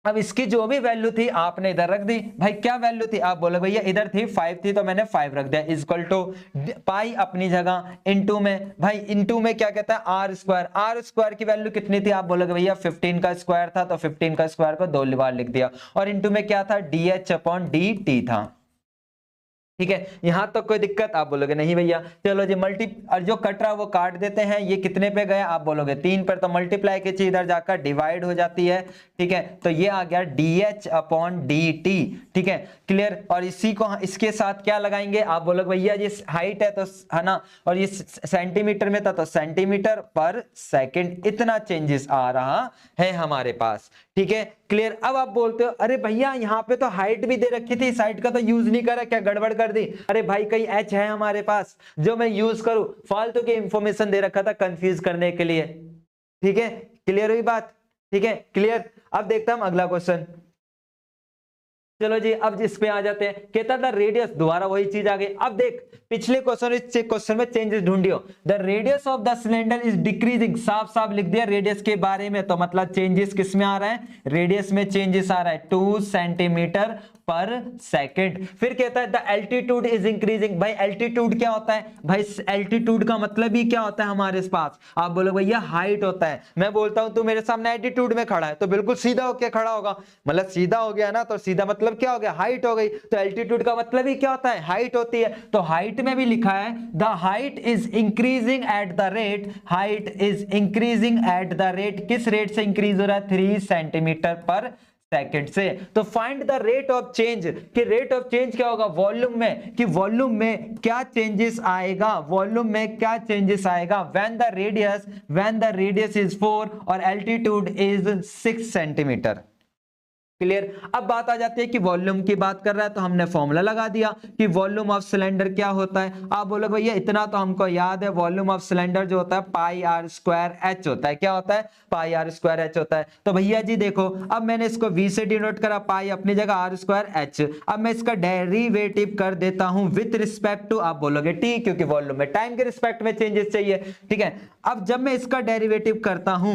अब इसकी जो भी वैल्यू थी आपने इधर रख दी। भाई क्या वैल्यू थी? आप बोलोगे भैया इधर थी 5 थी, तो मैंने 5 रख दिया, इक्वल टू पाई अपनी जगह इनटू में, भाई इनटू में क्या कहता है? R square. आर स्क्वायर की वैल्यू कितनी थी? आप बोलोगे भैया 15 का स्क्वायर था, तो 15 का स्क्वायर को 2 बार लिख दिया, और इनटू में क्या था? D H upon D T था। ठीक है, यहां तक कोई दिक्कत? आप बोलोगे नहीं भैया। चलो जी, मल्टी और जो कट रहा वो काट देते हैं। ये कितने पे गए? आप बोलोगे 3 पर, तो मल्टीप्लाई की चीज इधर जाकर डिवाइड हो जाती है। ठीक है, तो ये आ गया dh अपॉन dt। ठीक है, क्लियर? और इसी को इसके साथ क्या लगाएंगे? आप बोलोगे भैया ये हाइट है तो है ना, और ये सेंटीमीटर में था तो सेंटीमीटर पर सेकंड, इतना चेंजेस आ रहा है हमारे पास। ठीक है, क्लियर? अब आप बोलते हो अरे भैया यहाँ पे तो हाइट भी दे रखी थी, साइड का तो यूज नहीं करा, क्या गड़बड़ कर दी? अरे भाई कहीं एच है हमारे पास जो मैं यूज करूं? फालतू की इंफॉर्मेशन दे रखा था कंफ्यूज करने के लिए। ठीक है, क्लियर हुई बात? ठीक है, क्लियर? अब देखता हम अगला क्वेश्चन। चलो जी, अब इस पे आ जाते हैं। कहता था रेडियस, दोबारा वही चीज आ गई। अब देख पिछले क्वेश्चन में चेंजेस ढूंढियो। The radius of the cylinder is decreasing, साफ साफ लिख दिया रेडियस के बारे में, तो मतलब चेंजेस किस में आ रहा है? रेडियस में चेंजेस आ रहा है 2 सेंटीमीटर पर सेकंड। फिर कहता है द एल्टीट्यूड इज इंक्रीजिंग। भाई एल्टीट्यूड क्या होता है? भाई एल्टीट्यूड का मतलब ही क्या होता है हमारे पास? आप बोलो भैया हाइट होता है। मैं बोलता हूं तू मेरे सामने एल्टीट्यूड में खड़ा है, तो बिल्कुल सीधा होकर खड़ा होगा, मतलब सीधा हो गया ना, तो सीधा मतलब क्या हो गया? हाइट हो गई। तो एल्टीट्यूड का मतलब ही क्या होता है? हाइट होती है। तो हाइट में भी लिखा है the height is increasing at the rate, height is increasing at the rate, किस रेट से इंक्रीज हो रहा है? 3 सेंटीमीटर पर सेकंड से। तो find the rate of change, कि रेट ऑफ चेंज क्या होगा वॉल्यूम में, कि वॉल्यूम में क्या चेंजेस आएगा? वॉल्यूम में क्या चेंजेस आएगा? व्हेन द रेडियस इज 4 और एल्टीट्यूड इज 6 सेंटीमीटर। क्लियर? अब बात आ जाती है कि वॉल्यूम की बात कर रहा है, तो हमने फॉर्मूला लगा दिया कि वॉल्यूम ऑफ सिलेंडर क्या होता है। आप बोलोगे भैया इतना तो हमको याद है, वॉल्यूम ऑफ सिलेंडर जो होता है पाई आर स्क्वायर एच होता है। क्या होता है? पाई आर स्क्वायर एच होता है। तो भैया जी देखो, अब मैंने इसको v से डिनोट करा, पाई अपनी जगह आर स्क्वायर एच। अब मैं इसका डेरिवेटिव कर देता हूं विथ रिस्पेक्ट टू, आप बोलोगे टी, क्योंकि वॉल्यूम में टाइम के रिस्पेक्ट में चेंजेस चाहिए। ठीक है, अब जब मैं इसका डेरिवेटिव करता हूं,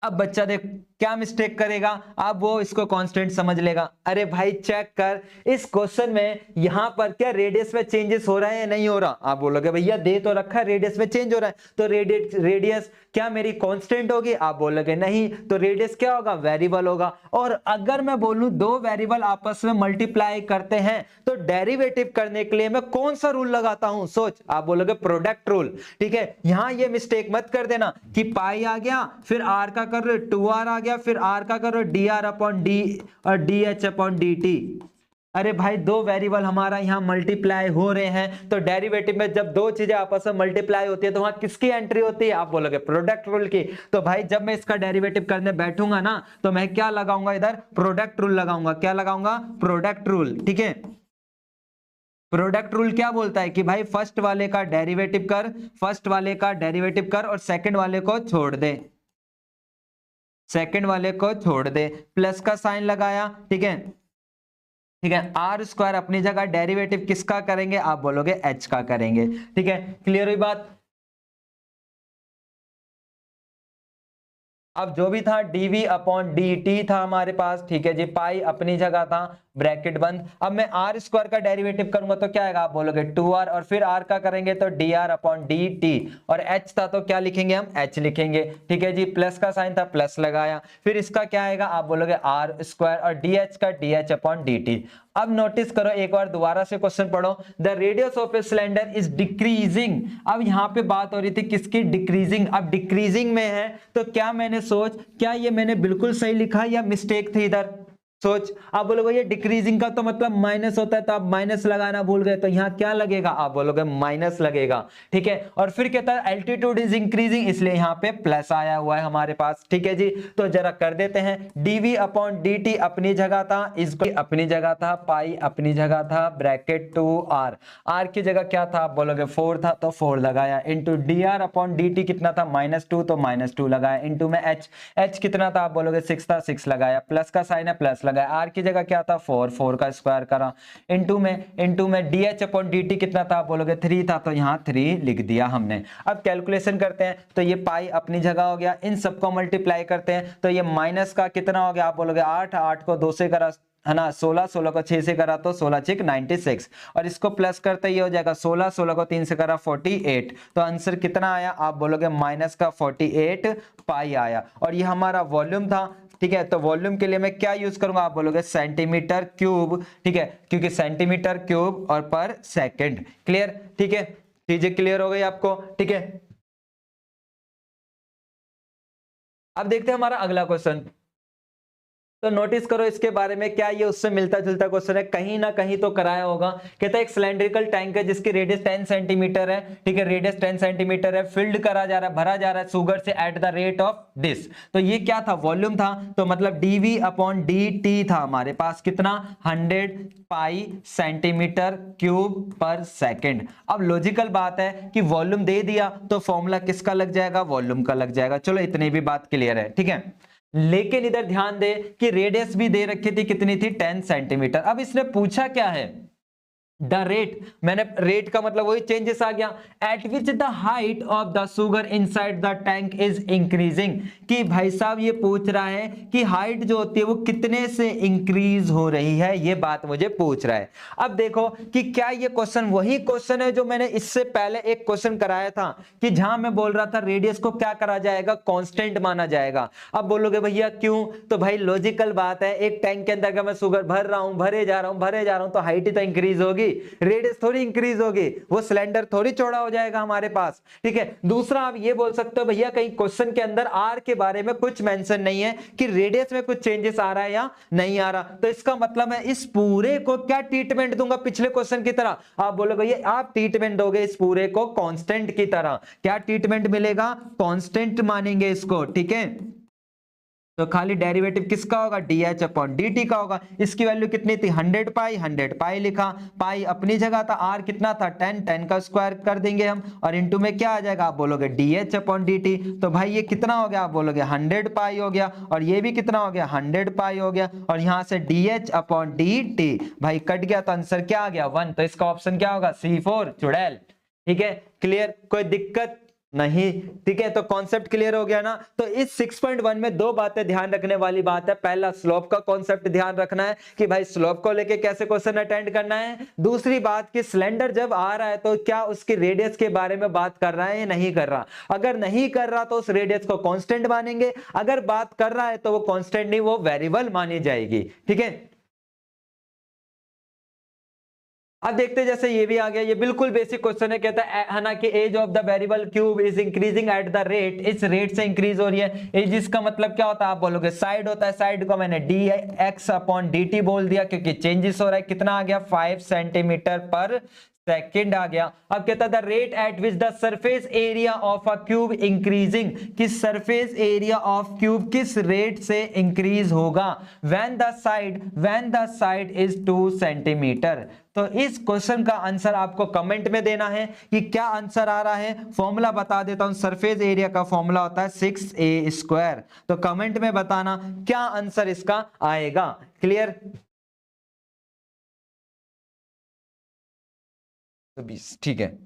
अब बच्चा देख क्या मिस्टेक करेगा? अब वो इसको कांस्टेंट समझ लेगा। अरे भाई चेक कर इस क्वेश्चन में, यहां पर क्या रेडियस में चेंजेस हो रहा है या नहीं हो रहा? आप बोलोगे भैया दे तो रखा है रेडियस में चेंज हो रहा है, तो रेडियस क्या मेरी कांस्टेंट होगी? आप बोलोगे नहीं, तो रेडियस क्या होगा? वेरिएबल होगा। और अगर मैं बोलूं दो वेरिएबल आपस में मल्टीप्लाई करते हैं, तो डेरिवेटिव करने के लिए मैं कौन सा रूल लगाता हूं? सोच। आप बोलोगे प्रोडक्ट रूल। ठीक है, यहां ये मिस्टेक मत कर देना कि पाई आ गया, फिर आर का कर रहे 2r आ गया, फिर r का करो dr अपॉन डी और dh अपॉन dt। अरे भाई दो वेरिएबल हमारा यहां मल्टीप्लाई हो रहे हैं, तो डेरिवेटिव में जब दो चीजें आपस में मल्टीप्लाई होती है तो वहां किसकी एंट्री होती है? आप बोलोगे प्रोडक्ट रूल की। तो भाई जब मैं इसका डेरिवेटिव करने बैठूंगा ना, तो मैं क्या लगाऊंगा? इधर प्रोडक्ट रूल लगाऊंगा। क्या लगाऊंगा? Product rule. ठीक है, प्रोडक्ट रूल क्या बोलता है कि भाई फर्स्ट वाले का डेरिवेटिव कर, फर्स्ट वाले का डेरिवेटिव कर और सेकंड वाले को छोड़ दे, सेकंड वाले को छोड़ दे, प्लस का साइन लगाया। ठीक है, ठीक है, आर स्क्वायर अपनी जगह, डेरिवेटिव किसका करेंगे? आप बोलोगे एच का करेंगे। ठीक है, क्लियर हुई बात? अब जो भी था dv अपॉन dt था हमारे पास। ठीक है जी, पाई अपनी जगह था, ब्रैकेट बंद। अब मैं आर स्क्वायर का डेरिवेटिव करूंगा तो क्या आएगा, आप बोलोगे 2r, और फिर r का करेंगे तो dr अपॉन dt, और h था तो क्या लिखेंगे हम, h लिखेंगे। ठीक है जी, प्लस का साइन था प्लस लगाया, फिर इसका क्या आएगा, आप बोलोगे r स्क्वायर, और dh का dh अपॉन dt। अब नोटिस करो, एक बार दोबारा से क्वेश्चन पढ़ो, the radius of a cylinder is decreasing. अब यहाँ पे बात हो रही थी किसकी, डिक्रीजिंग। अब डिक्रीजिंग में है तो क्या मैंने सोच, क्या ये मैंने बिल्कुल सही लिखा या मिस्टेक थी इधर, सोच। आप बोलोगे ये डिक्रीजिंग का तो मतलब माइनस होता है, तो आप माइनस लगाना भूल गए, तो यहाँ क्या लगेगा, आप बोलोगे माइनस लगेगा। ठीक है, और फिर कहता है एल्टीट्यूड इज इंक्रीजिंग, इसलिए यहाँ पे प्लस आया हुआ है हमारे पास। ठीक है जी, तो जरा कर देते हैं, dv अपॉन dt अपनी जगह था, इसको अपनी जगह था, पाई अपनी जगह था, ब्रैकेट 2r, r की जगह क्या था, आप बोलोगे 4 था तो 4 लगाया, इंटू dr अपॉन dt कितना था, -2 तो -2 लगाया, इंटू में h कितना था, आप बोलोगे 6 था, 6 लगाया, प्लस का साइन है प्लस लगाया, r की जगह क्या था 4 का स्क्वायर करा, इंटू में dh अपॉन dt कितना था, आप बोलोगे 3 था तो यहाँ 3 लिख दिया हमने। अब कैलकुलेशन करते हैं तो ये पाई अपनी जगह हो गया, इन सबको मल्टीप्लाई करते हैं तो ये माइनस का कितना हो गया, आप बोलोगे 8 को 2 से करा है ना 16 को 6 से करा तो 16 6 96, और इसको प्लस करते ही हो जाएगा 16 को 3 से करा 48, तो आंसर कितना आया, आप बोलोगे माइनस का 48 पाई आया। और ये हमारा वॉल्यूम था। ठीक है, तो वॉल्यूम के लिए मैं क्या यूज करूंगा, आप बोलोगे सेंटीमीटर क्यूब। ठीक है, क्योंकि सेंटीमीटर क्यूब और पर सेकंड। क्लियर, ठीक है, चीजें क्लियर हो गई आपको। ठीक है, अब देखते हैं हमारा अगला क्वेश्चन। तो नोटिस करो इसके बारे में, क्या ये उससे मिलता जुलता क्वेश्चन है, कहीं ना कहीं तो कराया होगा। कहता है एक सिलेंड्रिकल टैंक है जिसकी रेडियस 10 सेंटीमीटर है। ठीक है, रेडियस 10 सेंटीमीटर है, फिल्ड करा जा रहा है, भरा जा रहा है शुगर से eight the rate of this. तो ये क्या था, वॉल्यूम था, तो मतलब dv अपॉन dt था हमारे पास कितना, 100 पाई सेंटीमीटर क्यूब पर सेकेंड। अब लॉजिकल बात है कि वॉल्यूम दे दिया तो फॉर्मूला किसका लग जाएगा, वॉल्यूम का लग जाएगा। चलो इतनी भी बात क्लियर है। ठीक है, लेकिन इधर ध्यान दे कि रेडियस भी दे रखी थी, कितनी थी, 10 सेंटीमीटर। अब इसने पूछा क्या है, द रेट, मैंने रेट का मतलब वही चेंजेस आ गया, eight which the height of the sugar inside the tank is increasing, कि भाई साहब ये पूछ रहा है कि हाइट जो होती है वो कितने से इंक्रीज हो रही है, ये बात मुझे पूछ रहा है। अब देखो कि क्या ये क्वेश्चन वही क्वेश्चन है जो मैंने इससे पहले एक क्वेश्चन कराया था, कि जहां मैं बोल रहा था रेडियस को क्या करा जाएगा, कांस्टेंट माना जाएगा। अब बोलोगे भैया क्यों, तो भाई लॉजिकल बात है, एक टैंक के अंदर का मैं शुगर भर रहा हूं, भरे जा रहा हूं, तो हाइट ही तो इंक्रीज होगी, रेडियस थोड़ी इंक्रीज होगी, वो सिलेंडर थोड़ी चौड़ा हो जाएगा हमारे पास। ठीक है, दूसरा आप ये बोल सकते हो भैया कहीं क्वेश्चन के अंदर आर के बारे में कुछ मेंशन नहीं है कि रेडियस में कुछ चेंजेस आ रहा है या नहीं आ रहा, तो इसका मतलब मैं इस पूरे को क्या ट्रीटमेंट दूंगा, पिछले क्वेश्चन की तरह। आप बोलोगे ये आप ट्रीटमेंट दोगे इस पूरे को कांस्टेंट की तरह, क्या ट्रीटमेंट मिलेगा, कांस्टेंट मानेंगे इसको। ठीक है, तो खाली डेरिवेटिव किसका होगा, dh अपॉन dt का होगा। इसकी वैल्यू कितनी थी, 100 पाई लिखा, पाई अपनी जगह था, r कितना था 10 का स्क्वायर कर देंगे हम, और इनटू में क्या आ जाएगा, आप बोलोगे dh अपॉन dt, तो भाई ये कितना हो गया, आप बोलोगे 100 पाई हो गया, और ये भी कितना हो गया 100 पाई हो गया, और यहां से dh अपॉन dt भाई कट गया, तो आंसर क्या आ गया 1, तो इसका ऑप्शन क्या होगा, C4 चुड़ैल। ठीक है, क्लियर, कोई दिक्कत नहीं। ठीक है, तो कॉन्सेप्ट क्लियर हो गया ना। तो इस 6.1 में दो बातें ध्यान रखने वाली बात है, पहला स्लोप का कॉन्सेप्ट ध्यान रखना है कि भाई स्लोप को लेके कैसे क्वेश्चन अटेंड करना है, दूसरी बात कि सिलेंडर जब आ रहा है तो क्या उसकी रेडियस के बारे में बात कर रहा है या नहीं कर रहा, अगर नहीं कर रहा तो उस रेडियस को कांस्टेंट मानेंगे, अगर बात कर रहा है तो वो कांस्टेंट नहीं, वो वेरिएबल मानी जाएगी। ठीक है, अब देखते हैं, जैसे ये भी आ गया, ये बिल्कुल बेसिक क्वेश्चन है, कहता है ना कि edge of the variable cube is increasing at the rate, इस रेट से इंक्रीज हो रही है। एज इसका मतलब क्या होता है, आप बोलोगे साइड होता है, साइड को मैंने dx अपॉन dt बोल दिया क्योंकि चेंजेस हो रहा है, कितना आ गया 5 सेंटीमीटर पर सेकेंड आ गया। अब कहता है the rate at which the surface area of a cube increasing, कि सरफेस एरिया ऑफ क्यूब किस रेट से इंक्रीज होगा, when the side is 2 centimetre. तो इस क्वेश्चन का आंसर आपको कमेंट में देना है कि क्या आंसर आ रहा है। फॉर्मूला बता देता हूं, सरफेस एरिया का फॉर्मूला होता है 6a स्क्वायर, तो कमेंट में बताना क्या आंसर इसका आएगा। क्लियर, तो 20। ठीक है,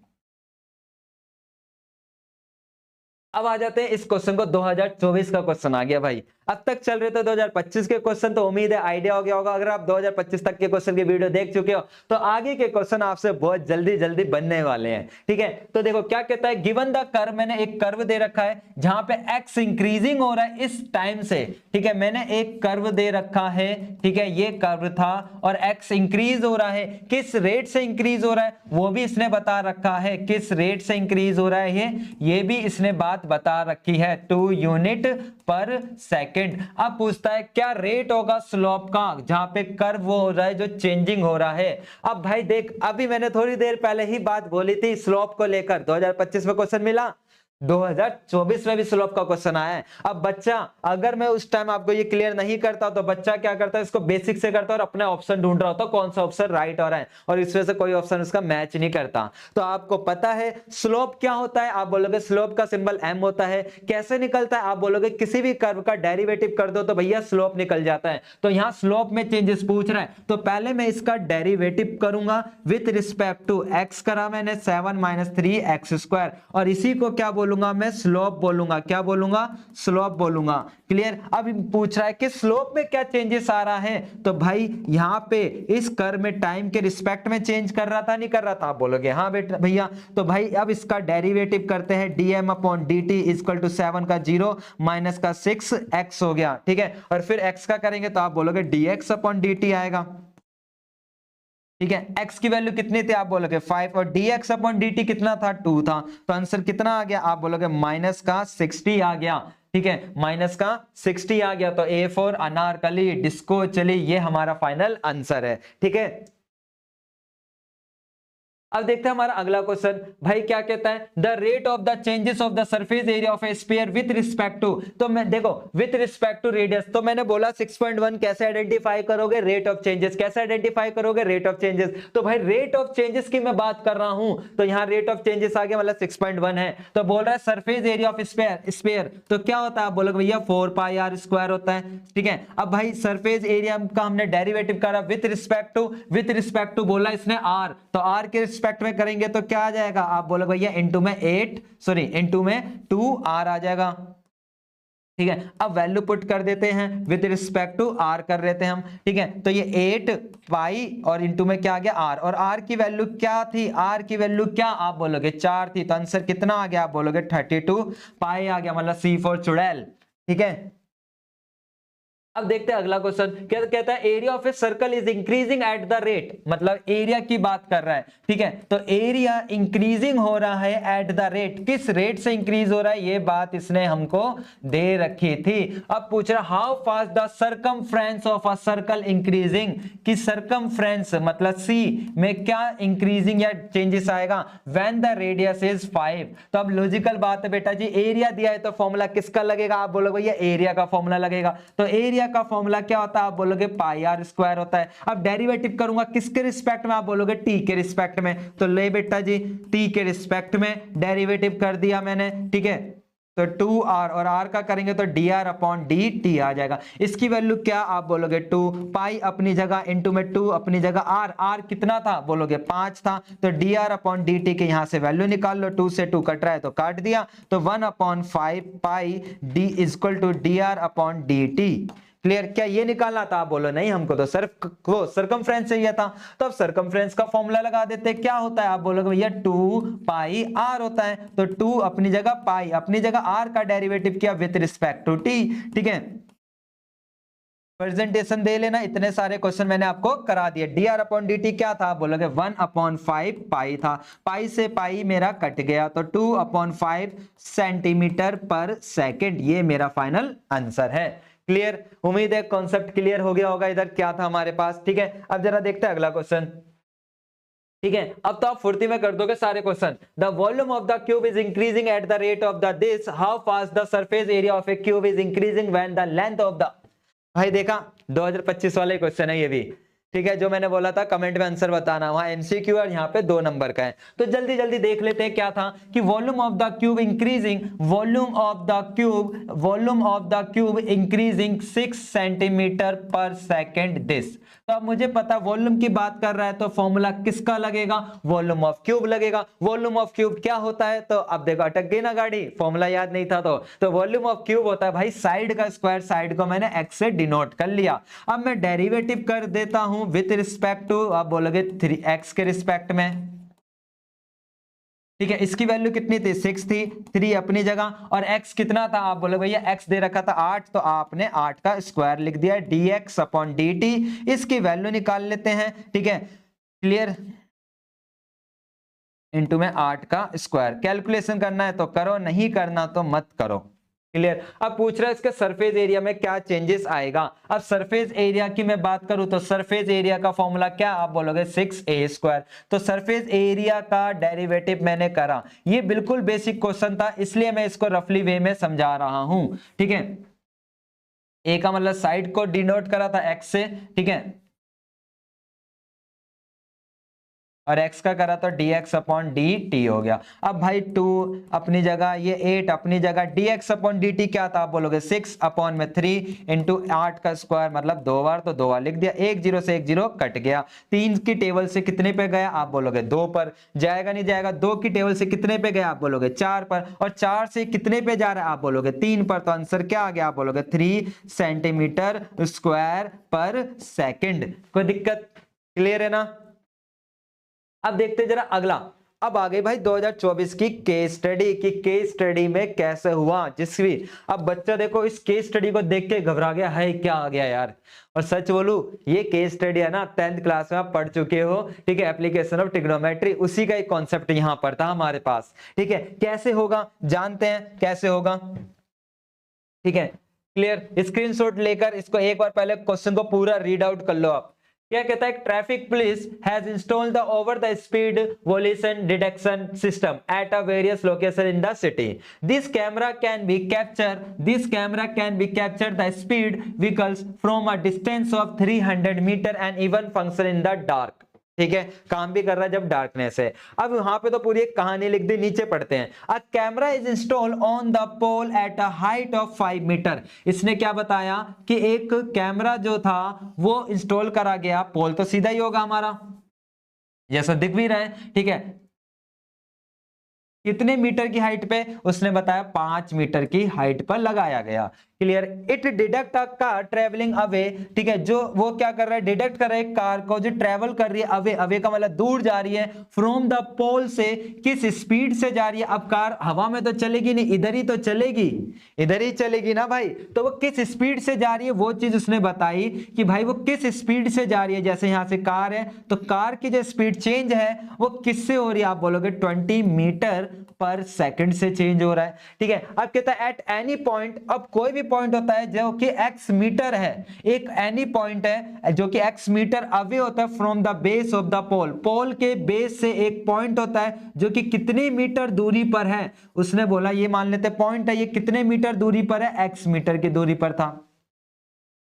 अब आ जाते हैं इस क्वेश्चन को, 2024 का क्वेश्चन आ गया भाई। अब तक चल रहे थे 2025 के क्वेश्चन, तो उम्मीद है आइडिया हो गया होगा। अगर आप 2025 तक के क्वेश्चन की वीडियो देख चुके हो तो आगे के क्वेश्चन आपसे बहुत जल्दी जल्दी बनने वाले हैं, ठीक है। तो देखो क्या कहता है, गिवन द कर्व, मैंने एक कर्व दे रखा है जहां पे एक्स इंक्रीजिंग हो रहा है इस टाइम से, ठीक है। मैंने एक कर्व दे रखा है, ठीक है, ये कर्व था और एक्स इंक्रीज हो रहा है, किस रेट से इंक्रीज हो रहा है वो भी इसने बता रखा है, किस रेट से इंक्रीज हो रहा है ये भी इसने बात बता रखी है, 2 यूनिट पर सेकंड। अब पूछता है क्या रेट होगा स्लोप का जहां पे कर्व वो हो रहा है जो चेंजिंग हो रहा है। अब भाई देख, अभी मैंने थोड़ी देर पहले ही बात बोली थी स्लोप को लेकर, 2025 में क्वेश्चन मिला, 2024 में भी स्लोप का क्वेश्चन आया है। अब बच्चा, अगर मैं उस टाइम आपको ये क्लियर नहीं करता तो बच्चा क्या करता है, इसको बेसिक से करता है और अपना ऑप्शन ढूंढ रहा होता है कौन सा ऑप्शन राइट हो रहा है, और इस वजह से कोई ऑप्शन उसका मैच नहीं करता। तो आपको पता है स्लोप क्या होता है, आप बोलोगे स्लोप का सिंबल एम होता है। कैसे निकलता है, आप बोलोगे किसी भी कर्व का डेरिवेटिव कर दो तो भैया स्लोप निकल जाता है। तो यहां स्लोप में चेंजेस पूछ रहा है, तो पहले मैं इसका डेरिवेटिव करूंगा विथ रिस्पेक्ट टू एक्स, करा मैंने 7 - 3x², और इसी को क्या बोलूंगा मैं, स्लोप बोलूंगा। क्या बोलूंगा, स्लोप बोलूंगा। क्लियर। अब पूछ रहा है कि स्लोप में क्या चेंजेस आ रहा है, तो भाई यहां पे इस कर्व में टाइम के रिस्पेक्ट में चेंज कर रहा था, नहीं कर रहा था, आप बोलोगे हाँ बेटा भैया। तो भाई अब इसका डेरिवेटिव करते हैं, dm/dt = 7 का 0 माइनस का 6x हो गया, ठीक है। और फिर x का करेंगे तो आप बोलोगे dx/dt आएगा, ठीक है। x की वैल्यू कितनी थी, आप बोलोगे 5, और dx/dt कितना था, 2 था। तो आंसर कितना आ गया, आप बोलोगे माइनस का 60 आ गया, ठीक है, माइनस का 60 आ गया। तो A फॉर अनारकली डिस्को चली, ये हमारा फाइनल आंसर है, ठीक है। अब देखते हैं हमारा अगला क्वेश्चन, भाई क्या कहता है, the rate of the changes of the surface area of a sphere with respect to, तो मैं देखो विथ रिस्पेक्ट टू रेडियस, तो मैंने बोला 6.1 कैसे आइडेंटिफाई करोगे, रेट ऑफ चेंजेस। कैसे आइडेंटिफाई करोगे, रेट ऑफ चेंजेस। तो भाई रेट ऑफ चेंजेस की मैं बात कर रहा हूं, तो यहां रेट ऑफ चेंजेस आ गया, मतलब 6.1 है। तो बोल रहा है सरफेस एरिया ऑफ स्फीयर, तो क्या होता है, आप बोलोगे भैया 4πr² होता है, ठीक है। अब भाई सरफेस एरिया का हमने डेरिवेटिव करा विथ रिस्पेक्ट टू बोला इसने r, तो r के रिस्पेक्ट में करेंगे तो क्या आ जाएगा, आप बोलोगे भैया इंटू में 2r आ जाएगा, ठीक है। अब वैल्यू पुट कर देते हैं, विद रिस्पेक्ट टू r कर लेते हैं हम, ठीक है। तो ये 8 पाई और इंटू में क्या आ गया r, और r की वैल्यू क्या थी, r की वैल्यू क्या, आप बोलोगे 4 थी। तो आंसर कितना आ गया, आप बोलोगे 32 पाई आ गया, मतलब C फॉर चुड़ैल, ठीक है। अब देखते हैं अगला क्वेश्चन, क्या कहता है, area of a circle is increasing at the rate, मतलब एरिया की बात कर रहा है, ठीक है। तो एरिया इंक्रीजिंग हो रहा है एट द रेट, किस रेट से इंक्रीज हो रहा है, ये बात इसने हमको दे रखी थी। अब पूछ रहा how fast the circumference of a circle increasing, कि सरकमफ्रेंस मतलब सी में क्या इंक्रीजिंग या चेंजेस आएगा, व्हेन द रेडियस इज 5। तो अब लॉजिकल बात है बेटा जी, एरिया दिया है तो फॉर्मूला किसका लगेगा, आप बोलोगे ये एरिया का फॉर्मूला लगेगा। तो एरिया का फॉर्मूला क्या होता है, आप बोलोगे πr² होता है। अब डेरिवेटिव करूंगा किसके रिस्पेक्ट में, आप बोलोगे t के रिस्पेक्ट में। तो ले बेटा जी t के रिस्पेक्ट में डेरिवेटिव कर दिया मैंने, ठीक है। तो 2r और r का करेंगे तो dr/dt आ जाएगा। इसकी वैल्यू क्या, आप बोलोगे 2 पाई अपनी जगह, इंटू में 2 अपनी जगह, r कितना था, बोलोगे 5 था। तो dr/dt के यहां से वैल्यू निकाल लो, 2 से 2 कट रहा है तो काट दिया, तो 1/5 पाई d = dr/dt। क्लियर। क्या ये निकालना था, आप बोलो नहीं हमको तो सिर्फ वो सरकमफ्रेंस चाहिए था। तो अब सरकमफ्रेंस का फॉर्मूला लगा देते हैं, क्या होता है, आप बोलोगे भैया 2πr होता है। तो 2 अपनी जगह, पाई अपनी जगह, r का डेरिवेटिव किया विथ रिस्पेक्ट टू t, ठीक है। प्रेजेंटेशन दे लेना, इतने सारे क्वेश्चन मैंने आपको करा दिए। dr/dt क्या था, बोलोगे 1/5 पाई था, पाई से पाई मेरा कट गया, तो 2/5 सेंटीमीटर पर सेकंड, ये मेरा फाइनल आंसर है। क्लियर। उम्मीद है कॉन्सेप्ट क्लियर हो गया होगा, इधर क्या था हमारे पास, ठीक है। अब जरा देखते हैं अगला क्वेश्चन, ठीक है। अब तो आप फुर्ती में कर दोगे सारे question. The volume of the cube is increasing at the rate of the this, how fast the surface area of A cube is increasing when the length of the, भाई देखा 2025 वाले क्वेश्चन है ये भी, ठीक है, जो मैंने बोला था कमेंट में आंसर बताना, वहां एमसीक्यू और यहाँ पे 2 नंबर का है। तो जल्दी जल्दी देख लेते हैं क्या था कि volume of the cube increasing, volume of the cube increasing 6 centimetre per second this. तो अब मुझे पता वॉल्यूम की बात कर रहा है तो फॉर्मूला किसका लगेगा, वॉल्यूम ऑफ क्यूब लगेगा। वॉल्यूम ऑफ क्यूब क्या होता है, तो अब देखो अटक गई ना गाड़ी, फॉर्मूला याद नहीं था तो वॉल्यूम ऑफ क्यूब होता है भाई साइड का स्क्वायर, साइड को मैंने एक्स से डिनोट कर लिया। अब मैं डेरिवेटिव कर देता हूं विथ रिस्पेक्ट टू, आप बोलोगे 3x के रिस्पेक्ट में, ठीक है। इसकी वैल्यू कितनी थी, 6 थी, 3 अपनी जगह, और x कितना था, आप बोलोगे भैया x दे रखा था 8, तो आपने 8 का स्क्वायर लिख दिया, dx अपॉन dt। इसकी वैल्यू निकाल लेते हैं, ठीक है, क्लियर, इनटू में 8 का स्क्वायर। कैलकुलेशन करना है तो करो, नहीं करना तो मत करो, क्लियर। अब पूछ रहा है इसके सरफेस एरिया में क्या चेंजेस आएगा। अब सरफेस एरिया की मैं बात करूं तो सरफेस एरिया का फॉर्मूला क्या, आप बोलोगे 6a²। तो सरफेस एरिया का डेरिवेटिव मैंने करा, ये बिल्कुल बेसिक क्वेश्चन था इसलिए मैं इसको रफली वे में समझा रहा हूं, ठीक है। a का मतलब साइड को डिनोट करा था x से, ठीक है, और x का करा तो dx अपॉन dt हो गया। अब भाई 2 अपनी जगह, ये 8 अपनी जगह, dx अपॉन dt क्या था, आप बोलोगे 6 अपॉन में 3 इंटू 8 का स्क्वायर, मतलब 2 बार, तो 2 बार लिख दिया। 1 0 से 1 0 कट गया। 3 की टेबल से कितने पे गया, आप बोलोगे 2 पर, जाएगा नहीं जाएगा। 2 की टेबल से कितने पे गया, आप बोलोगे 4 पर, और 4 से कितने पे जा रहा है, आप बोलोगे 3 पर। तो आंसर क्या आ गया, आप बोलोगे 3 सेंटीमीटर स्क्वायर पर सेकेंड। कोई दिक्कत, क्लियर है ना। अब देखते जरा अगला। अब आ गई भाई 2024 की केस स्टडी, की केस स्टडी में कैसे हुआ जिसवी। अब बच्चा देखो इस केस स्टडी को देख के घबरा गया, है क्या आ गया यार। और सच बोलूं ये केस स्टडी है ना 10th क्लास में आप पढ़ चुके हो, ठीक है, एप्लीकेशन ऑफ ट्रिग्नोमेट्री, उसी का एक कॉन्सेप्ट यहां पर था हमारे पास, ठीक है। कैसे होगा जानते हैं कैसे होगा, ठीक है, क्लियर। स्क्रीनशॉट लेकर इसको एक बार पहले क्वेश्चन को पूरा रीड आउट कर लो आप। क्या कहता है, traffic police has installed the over the speed violation detection system at a various location in the city. This camera can be capture the speed vehicles from a distance of 300 metre and even function in the dark. ठीक है, काम भी कर रहा है जब darkness है। अब वहां पे तो पूरी एक कहानी लिख दी, नीचे पढ़ते हैं। A camera is install on the pole at a height of 5 metre. इसने क्या बताया कि एक कैमरा जो था वो इंस्टॉल करा गया, पोल तो सीधा ही होगा हमारा, जैसा दिख भी रहा है, ठीक है। कितने मीटर की हाइट पे, उसने बताया 5 मीटर की हाइट पर लगाया गया, clear. It deduct a car travelling away, ठीक है, जो वो क्या कर रहा है, डिडक्ट कर रहा है कार को जो ट्रेवल कर रही है अवे, अवे का मतलब दूर जा रही है, फ्रॉम द पोल से, किस स्पीड से जा रही है। अब कार हवा में तो चलेगी नहीं, इधर ही तो चलेगी, इधर ही चलेगी ना भाई, तो वो किस स्पीड से जा रही है वो चीज उसने बताई कि भाई वो किस स्पीड से जा रही है। जैसे यहां से कार है तो कार की जो स्पीड चेंज है वो किससे हो रही है, आप बोलोगे 20 मीटर पर सेकंड से चेंज हो रहा है, ठीक है। अब कहता है एट एनी पॉइंट, अब कोई भी पॉइंट होता है जो कि x मीटर है, एक एनी पॉइंट है जो कि x मीटर अवे होता है from the base of the pole, pole के बेस से एक पॉइंट होता है जो कि कितनी मीटर दूरी पर है। उसने बोला ये मान लेते पॉइंट है, ये कितने मीटर दूरी पर है, x मीटर की दूरी पर था।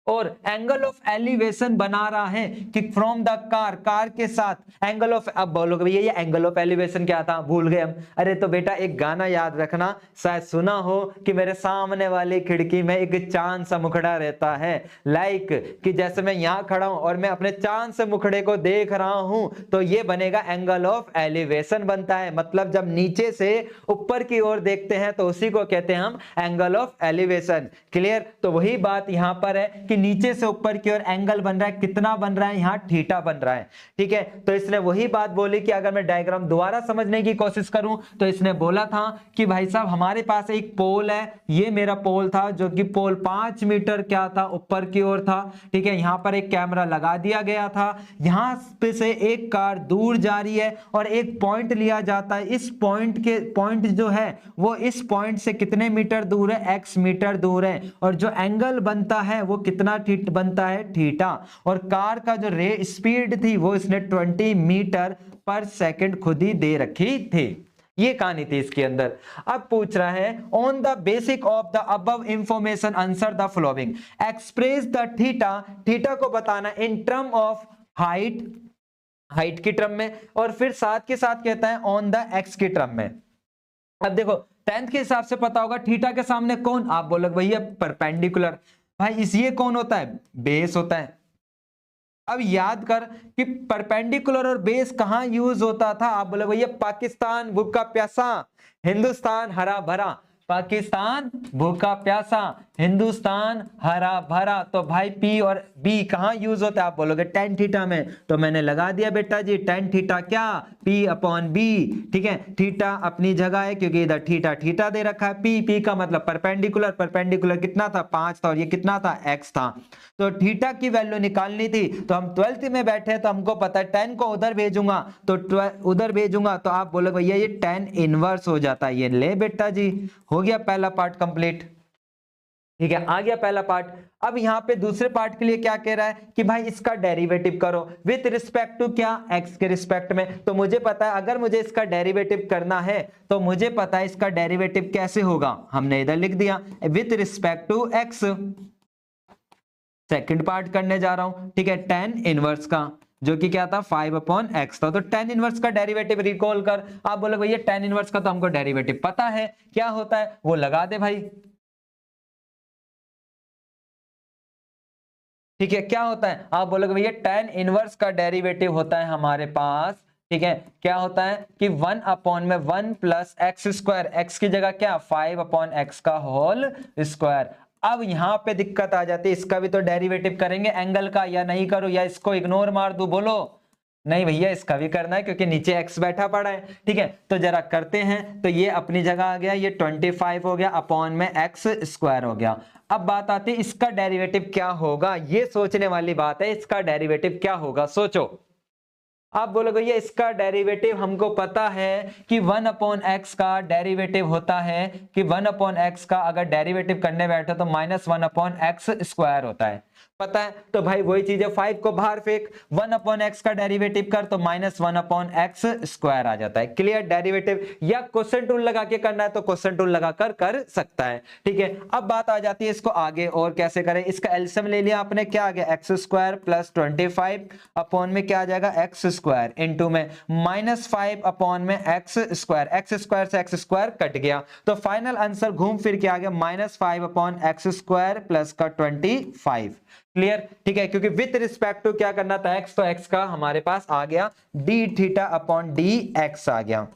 और एंगल ऑफ एलिवेशन बना रहा है कि फ्रॉम द कार, कार के साथ एंगल ऑफ, अब बोलोगे भैया ये एंगल ऑफ एलिवेशन क्या था, भूल गए हम। अरे तो बेटा एक गाना याद रखना, शायद सुना हो कि मेरे सामने वाली खिड़की में एक चांद सा मुखड़ा रहता है, लाइक कि जैसे मैं यहां खड़ा हूं और मैं अपने चांद से मुखड़े को देख रहा हूं, तो ये बनेगा एंगल ऑफ एलिवेशन बनता है। मतलब जब नीचे से ऊपर की ओर देखते हैं तो उसी को कहते हैं हम एंगल ऑफ एलिवेशन, क्लियर। तो वही बात यहां पर है कि नीचे से ऊपर की ओर एंगल बन रहा है, कितना बन रहा है, यहां थीटा बन रहा है, ठीक है। तो इसने वही बात बोली कि अगर मैं डायग्राम दोबारा समझने की कोशिश करूं तो इसने बोला था कि भाई साहब हमारे पास एक पोल है, ये मेरा पोल था जो कि पोल 5 मीटर क्या था, ऊपर की ओर था, ठीक है। यहां पर एक कैमरा लगा दिया गया था, यहां पे से एक कार दूर जा रही है और एक पॉइंट लिया जाता है, इस पॉइंट के पॉइंट जो है वो इस पॉइंट से कितने मीटर दूर है, x मीटर दूर है, और जो एंगल बनता है वो कितना बनता है, थीटा। और कार का जो स्पीड थी वो इसने 20 मीटर पर सेकंड खुद ही दे रखी थी। ये कहानी थी इसके अंदर। अब पूछ रहा है on the basic of the above information answer the following, express the theta, theta को बताना in term of height, height की टर्म में, और फिर साथ के साथ कहता है ऑन द एक्स की टर्म में। अब देखो टेंथ के हिसाब से पता होगा थीटा के सामने कौन, आप बोलोगे भैया परपेंडिकुलर। भाई इस ये कौन होता है, बेस होता है। अब याद कर कि परपेंडिकुलर और बेस कहां यूज होता था, आप बोले भैया पाकिस्तान भूखा प्यासा, हिंदुस्तान हरा भरा। पाकिस्तान भूखा प्यासा, हिंदुस्तान हरा भरा। तो भाई पी और बी कहां यूज होता है, आप बोलोगे टेन थीटा में। तो मैंने लगा दिया बेटा जी टेन थीटा क्या, पी अपॉन बी। ठीक है, थीटा अपनी जगह है क्योंकि इधर थीटा थीटा दे रखा है। पी का मतलब परपेंडिकुलर, परपेंडिकुलर कितना था 5 था, और ये कितना था x था। तो थीटा की वैल्यू निकालनी थी, तो हम 12th में बैठे तो हमको पता है 10 को उधर भेजूंगा तो उधर भेजूंगा तो आप बोले भैया ये 10 इनवर्स हो जाता है। ये ले बेटा जी, हो गया पहला पार्ट कंप्लीट। ठीक है, आ गया पहला पार्ट। अब यहां पे दूसरे पार्ट के लिए क्या कह रहा है कि भाई इसका डेरिवेटिव करो विथ रिस्पेक्ट टू क्या, x के रिस्पेक्ट में। तो मुझे पता है अगर मुझे इसका डेरिवेटिव करना है तो मुझे पता है इसका डेरिवेटिव कैसे होगा, हमने इधर लिख दिया with respect to x। Second part करने जा रहा हूं, ठीक है, tan इनवर्स का, जो कि क्या था 5/x था। तो tan इनवर्स का डेरिवेटिव रिकॉल कर। आप बोले भैया tan इनवर्स का तो हमको डेरिवेटिव पता है, क्या होता है वो लगा दे भाई। ठीक है, क्या होता है, आप बोलोगे भैया tan इनवर्स का डेरिवेटिव होता है हमारे पास, ठीक है, क्या होता है कि 1/1 प्लस एक्स स्क्वायर, एक्स की जगह क्या 5/x का होल स्क्वायर। अब यहां पे दिक्कत आ जाती है, इसका भी तो डेरिवेटिव करेंगे एंगल का, या नहीं करो, या इसको इग्नोर मार दूं, बोलो। नहीं भैया इसका भी करना है क्योंकि नीचे x बैठा पड़ा है। ठीक है, तो जरा करते हैं। तो ये अपनी जगह आ गया, ये 25 हो गया, अपॉन में x स्क्वायर हो गया। अब बात आती है इसका डेरिवेटिव क्या होगा, ये सोचने वाली बात है, इसका डेरिवेटिव क्या होगा सोचो। आप बोलोगे ये इसका डेरिवेटिव हमको पता है कि 1/x का डेरिवेटिव होता है कि 1/x का अगर डेरिवेटिव करने बैठो तो -1/x स्क्वायर होता है, पता है। तो भाई वही चीज है, 5 को बाहर फेंक, 1/x का डेरिवेटिव कर तो -1/x स्क्वायर आ जाता है। क्लियर, डेरिवेटिव या क्वेश्चन टूल लगा के करना है तो क्वेश्चन टूल लगा कर सकता है। ठीक है, अब बात आ जाती है इसको आगे और कैसे करें। इसका एलसीएम ले लिया आपने, क्या आ गया x स्क्वायर प्लस 25 अपॉन में क्या आ जाएगा x स्क्वायर इंटू में -5 अपॉन में x स्क्वायर से x स्क्वायर कट गया, तो फाइनल आंसर घूम फिर के आ गया -5/x स्क्वायर प्लस का 25। क्लियर, ठीक है, क्योंकि विथ रिस्पेक्ट टू क्या करना था x, तो x का हमारे पास आ गया d थीटा अपॉन dx आ गया।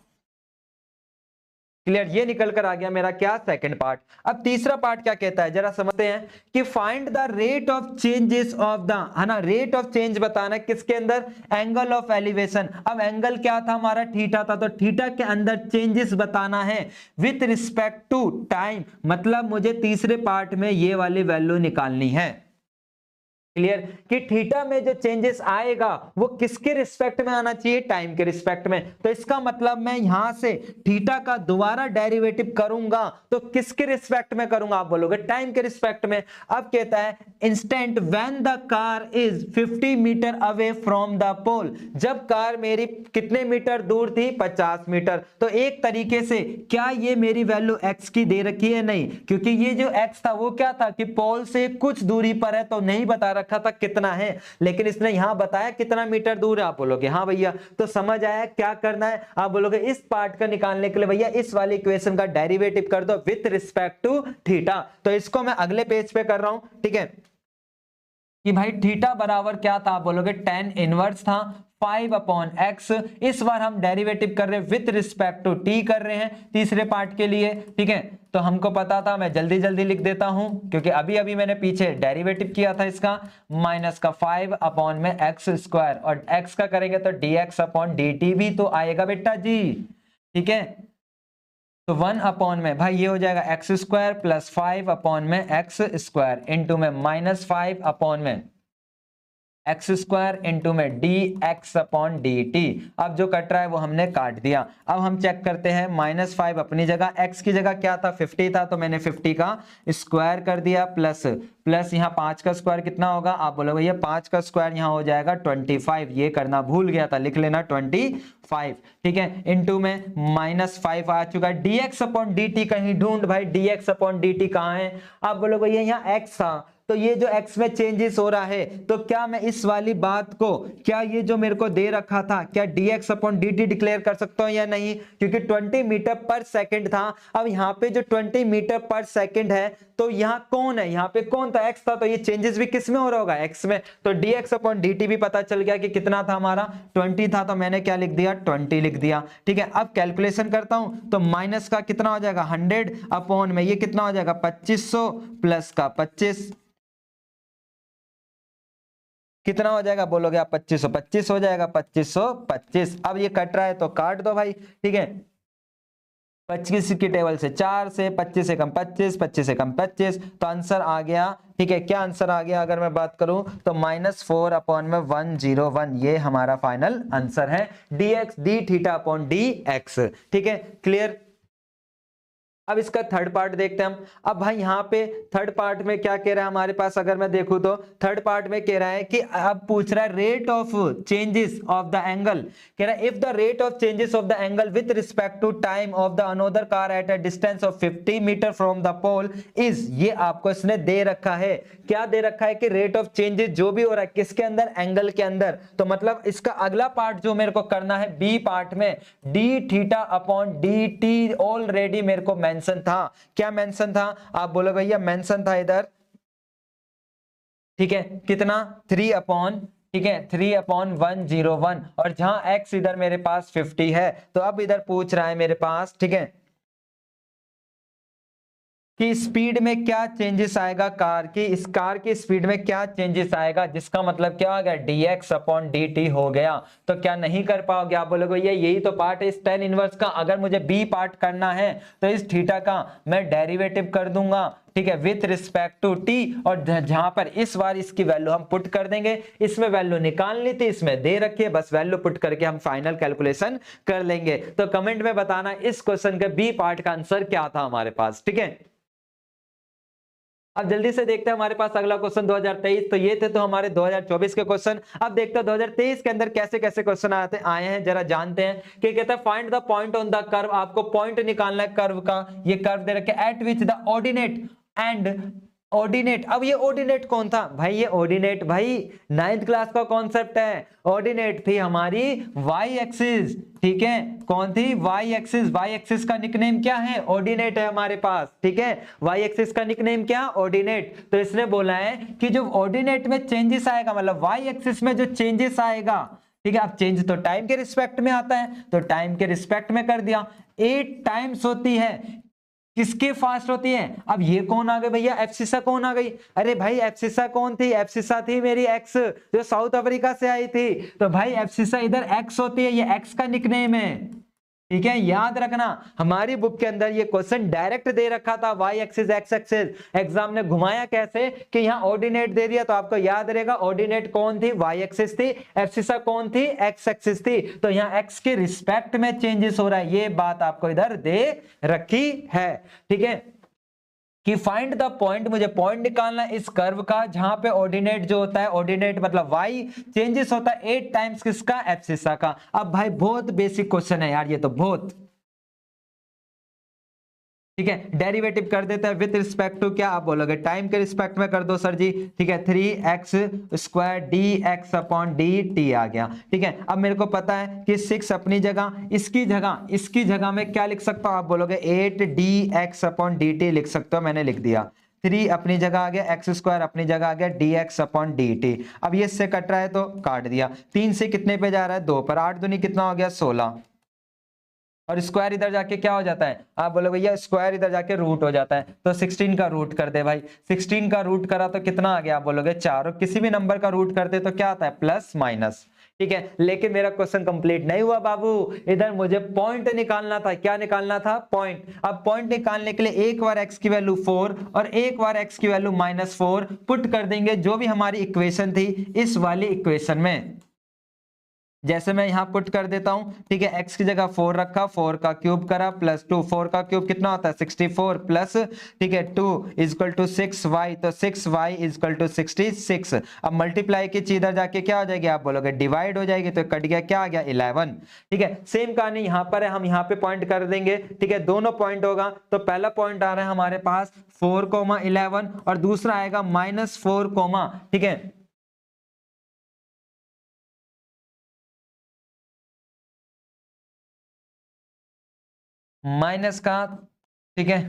क्लियर, ये निकल कर आ गया मेरा क्या सेकंड पार्ट। अब तीसरा पार्ट क्या कहता है जरा समझते हैं कि find the rate of changes of the, है ना, रेट ऑफ चेंज बताना है किसके अंदर, एंगल ऑफ एलिवेशन। अब एंगल क्या था हमारा थीटा था, तो थीटा के अंदर चेंजेस बताना है विथ रिस्पेक्ट टू टाइम, मतलब मुझे तीसरे पार्ट में ये वाली वैल्यू निकालनी है। क्लियर, कि थीटा में जो चेंजेस आएगा वो किसके रिस्पेक्ट में आना चाहिए, टाइम के रिस्पेक्ट में। तो इसका मतलब मैं यहां से थीटा का दोबारा डेरिवेटिव करूंगा तो किसके रिस्पेक्ट में करूंगा, आप बोलोगे टाइम के रिस्पेक्ट में। अब कहता है instant when the car is 50 metre away from the pole, जब कार मेरी कितने मीटर दूर थी 50 मीटर। तो एक तरीके से क्या ये मेरी वैल्यू x की दे रखी है, नहीं, क्योंकि ये जो x था वो क्या था कि पोल से कुछ दूरी पर है, तो नहीं बता रखा था कितना है, लेकिन इसने यहां बताया कितना मीटर दूर है। आप बोलोगे हाँ भैया, तो समझ आया क्या करना है। आप बोलोगे इस पार्ट का निकालने के लिए भैया इस वाली इक्वेशन का डेरिवेटिव कर दो विथ रिस्पेक्ट टू थीटा। तो इसको मैं अगले पेज पे कर रहा हूं, ठीक है, कि भाई थीटा बराबर क्या था, आप बोलोगे tan इनवर्स था 5/x। इस बार हम डेरिवेटिव कर रहे हैं विथ रिस्पेक्ट टू t कर रहे हैं तीसरे पार्ट के लिए। ठीक है, तो हमको पता था, मैं जल्दी जल्दी लिख देता हूं क्योंकि अभी अभी मैंने पीछे डेरिवेटिव किया था इसका, माइनस का 5 में x स्क्वायर, और x का करेंगे तो dx/dt भी तो आएगा बेटा जी। ठीक है, तो 1 में भाई ये हो जाएगा x स्क्वायर प्लस 5 में x स्क्वायर इंटू में -5 में x स्क्वायर इंटू में dx/dt। अब जो कट रहा है वो हमने काट दिया। अब हम चेक करते हैं -5 अपनी जगह, x की जगह क्या था 50 था, तो मैंने 50 का स्क्वायर कर दिया, प्लस यहाँ 5 का स्क्वायर कितना होगा, आप बोलो भैया 5 का स्क्वायर यहाँ हो जाएगा 25, ये करना भूल गया था, लिख लेना 25। ठीक है, इंटू में -5 आ चुका है, dx/dt कहीं ढूंढ भाई, dx/dt कहाँ है। आप बोलो भैया यहाँ x था तो ये जो x में चेंजेस हो रहा है, तो क्या मैं इस वाली बात को, क्या ये जो मेरे को दे रखा था, क्या dx अपॉन dt डिक्लेयर कर सकता हूं या नहीं, क्योंकि 20 मीटर पर सेकंड था। अब यहाँ पे जो 20 मीटर पर सेकंड है, तो यहाँ कौन है, यहाँ पे कौन था, x था, तो ये चेंजेस भी किस में हो रहा होगा, x में। तो dx अपॉन dt भी पता चल गया कि कितना था हमारा, 20 था, तो मैंने क्या लिख दिया, 20 लिख दिया। ठीक है, अब कैलकुलेशन करता हूं, तो माइनस का कितना हो जाएगा 100 अपॉन में ये कितना हो जाएगा 2500 प्लस का 25, कितना हो जाएगा बोलोगे आप, 2525 हो जाएगा, 2525। अब ये कट रहा है तो काट दो भाई। ठीक है, 25 की टेबल से 4 से 25 से कम 25, 25 से कम 25, तो आंसर आ गया। ठीक है, क्या आंसर आ गया, अगर मैं बात करूं तो -4 अपॉन में 101, ये हमारा फाइनल आंसर है, dx d theta upon dx। ठीक है, क्लियर। अब इसका थर्ड पार्ट देखते हैं हम। अब भाई यहाँ पे थर्ड पार्ट में क्या कह रहा है हमारे पास, अगर मैं देखूं तो थर्ड पार्ट में कह रहा है कि अब पूछ रहा है rate of changes of the angle, कह रहा है if the rate of changes of the angle with respect to time of the another car at a distance of 50 metre from the pole is, ये आपको इसने दे रखा है, क्या दे रखा है कि रेट ऑफ चेंजेस जो भी हो रहा है किसके अंदर, एंगल के अंदर। तो मतलब इसका अगला पार्ट जो मेरे को करना है बी पार्ट में, D theta upon D T already मेरे को मेंशन था। क्या मेंशन था, आप बोलो भैया मेंशन था इधर। ठीक है, कितना 3 अपॉन, ठीक है 3 अपॉन 101, और जहां x इधर मेरे पास 50 है, तो अब इधर पूछ रहा है मेरे पास, ठीक है, कि स्पीड में क्या चेंजेस आएगा कार की, इस कार की स्पीड में क्या चेंजेस आएगा, जिसका मतलब क्या हो गया dx अपॉन dt हो गया। तो क्या नहीं कर पाओगे, आप बोलोगे भैया यही तो पार्ट है इस tan इनवर्स का, अगर मुझे b पार्ट करना है तो इस थीटा का मैं डेरिवेटिव कर दूंगा। ठीक है, विथ रिस्पेक्ट टू t, और जहां पर इस बार इसकी वैल्यू हम पुट कर देंगे, इसमें वैल्यू निकालनी थी, इसमें दे रखी है, बस वैल्यू पुट करके हम फाइनल कैलकुलेशन कर लेंगे। तो कमेंट में बताना इस क्वेश्चन के बी पार्ट का आंसर क्या था हमारे पास। ठीक है, अब जल्दी से देखते हैं हमारे पास अगला क्वेश्चन 2023, तो ये थे तो हमारे 2024 के क्वेश्चन। अब देखते हैं 2023 के अंदर कैसे कैसे क्वेश्चन आए हैं, जरा जानते हैं। कि कहता है find the point on the curve, आपको पॉइंट निकालना है कर्व का, ये कर्व दे रखे eight which the ordinate and ordinate. अब ये ऑर्डिनेट कौन था भाई, ये ऑर्डिनेट भाई 9th क्लास का कॉन्सेप्ट है। ऑर्डिनेट थी हमारी वाई एक्सिस, ठीक है, कौन थी, वाई एक्सिस। वाई एक्सिस का निकनेम क्या है, ऑर्डिनेट है हमारे पास। ठीक है, वाई एक्सिस का निकनेम क्या, ऑर्डिनेट। तो इसने बोला है कि जो ऑर्डिनेट में चेंजेस आएगा, मतलब वाई एक्सिस में जो चेंजेस आएगा, ठीक है, अब चेंज तो टाइम के रिस्पेक्ट में आता है, तो टाइम के रिस्पेक्ट में कर दिया, 8 टाइम्स होती है, किसके फास्ट होती है। अब ये कौन आ गए भैया, एफसीसा कौन आ गई, अरे भाई एफसीसा कौन थी, एफसीसा थी मेरी एक्स, जो साउथ अफ्रीका से आई थी। तो भाई एफसीसा इधर एक्स होती है, ये एक्स का निकनेम है। ठीक है, याद रखना हमारी बुक के अंदर ये क्वेश्चन डायरेक्ट दे रखा था, Y axis X axis. Exam ने घुमाया कैसे कि यहाँ ऑर्डिनेट दे दिया, तो आपको याद रहेगा ऑर्डिनेट कौन थी, वाई एक्सिस थी, एफसीसा कौन थी, एक्स एक्सिस थी। तो यहाँ एक्स के रिस्पेक्ट में चेंजेस हो रहा है, ये बात आपको इधर दे रखी है। ठीक है, कि फाइंड द पॉइंट, मुझे पॉइंट निकालना है इस कर्व का जहां पे ऑर्डिनेट जो होता है, ऑर्डिनेट मतलब y चेंजेस होता है 8 टाइम्स किसका, एब्सिसा का। अब भाई बहुत बेसिक क्वेश्चन है यार ये तो, बहुत। ठीक है, डेरिवेटिव कर देते हैं विद रिस्पेक्ट टू क्या, आप बोलोगे टाइम के रिस्पेक्ट में कर दो सर जी। ठीक है, 3x square dx upon dt आ गया। ठीक है, अब मेरे को पता है कि 6 अपनी जगह, इसकी जगह में क्या लिख सकता हूं, आप बोलोगे 8dx अपॉन dt लिख सकते हो, मैंने लिख दिया। 3 अपनी जगह आ गया, x स्क्वायर अपनी जगह आ गया, dx अपॉन dt। अब ये इससे कट रहा है तो काट दिया, 3 से कितने पे जा रहा है, 2 पर, 8 दूनी कितना हो गया 16, और स्क्वायर इधर जाके क्या हो जाता है, आप बोलो भैया स्क्वायर इधर जाके रूट हो जाता है, तो 16 का रूट कर दे भाई। 16 का रूट करा तो कितना आ गया, आप बोलोगे 4, और किसी भी नंबर का रूट करते तो क्या आता है, प्लस माइनस। ठीक है, लेकिन मेरा क्वेश्चन कंप्लीट नहीं हुआ बाबू, इधर मुझे पॉइंट निकालना था। क्या निकालना था, पॉइंट। अब पॉइंट निकालने के लिए एक बार x की वैल्यू 4 और एक बार x की वैल्यू -4 पुट कर देंगे, जो भी हमारी इक्वेशन थी इस वाली इक्वेशन में। जैसे मैं यहाँ पुट कर देता हूं, ठीक है, x की जगह 4 रखा, 4 का क्यूब करा प्लस 2, 4 का क्यूब कितना होता है 64 प्लस, ठीक है, 2 इक्वल टू 6y, तो 6y इक्वल टू 66। अब मल्टीप्लाई की चीज इधर जाके क्या हो जाएगी, आप बोलोगे डिवाइड हो जाएगी, तो कट गया, क्या आ गया 11। ठीक है, सेम कहानी यहाँ पर है, हम यहाँ पे पॉइंट कर देंगे, ठीक है, दोनों पॉइंट होगा, तो पहला पॉइंट आ रहा है हमारे पास 4,11 और दूसरा आएगा -4, ठीक है, माइनस का, ठीक है,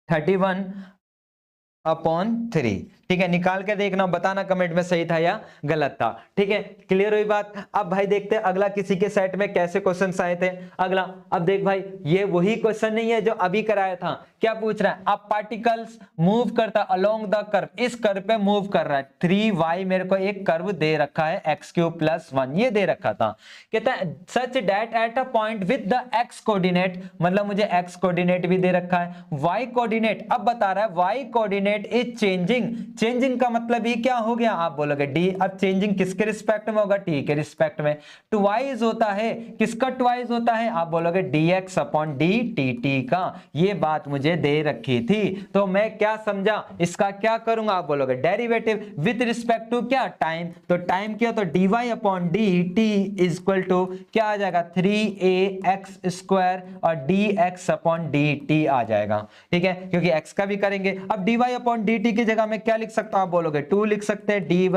31/3। ठीक है, निकाल के देखना, बताना कमेंट में सही था या गलत था। ठीक है, क्लियर हुई बात। अब भाई देखते हैं अगला किसी के सेट में कैसे क्वेश्चंस आए थे। अगला, अब देख भाई, ये वही क्वेश्चन नहीं है जो अभी कराया था। क्या पूछ रहा है, अब पार्टिकल्स मूव करता अलोंग द कर्व, इस कर्व पे मूव कर रहा है। 3y मेरे को एक कर्व दे रखा है, x³ + 1 ये दे रखा था। कहता है such that at a point with the x coordinate, मतलब मुझे x कोऑर्डिनेट भी दे रखा है, y कोऑर्डिनेट अब बता रहा है y coordinate is changing. Changing का मतलब ही क्या हो गया, आप बोलोगे d। अब चेंजिंग किसके रिस्पेक्ट में होगा, t के रिस्पेक्ट में। ट्वाइस होता है, किसका ट्वाइस होता है, आप बोलोगे dx/dt का। ये बात मुझे दे रखी थी, तो मैं क्या समझा, इसका क्या करूंगा, आप बोलोगे डेरिवेटिव विद रिस्पेक्ट टू क्या, टाइम। तो टाइम किया तो dy/dt इक्वल टू क्या आ जाएगा 3ax² और dx/dt आ जाएगा। ठीक है, क्योंकि x का भी करेंगे। अब dy/dt की जगह में क्या लिख सकता हूं, आप बोलोगे 2 लिख सकते हैं, dy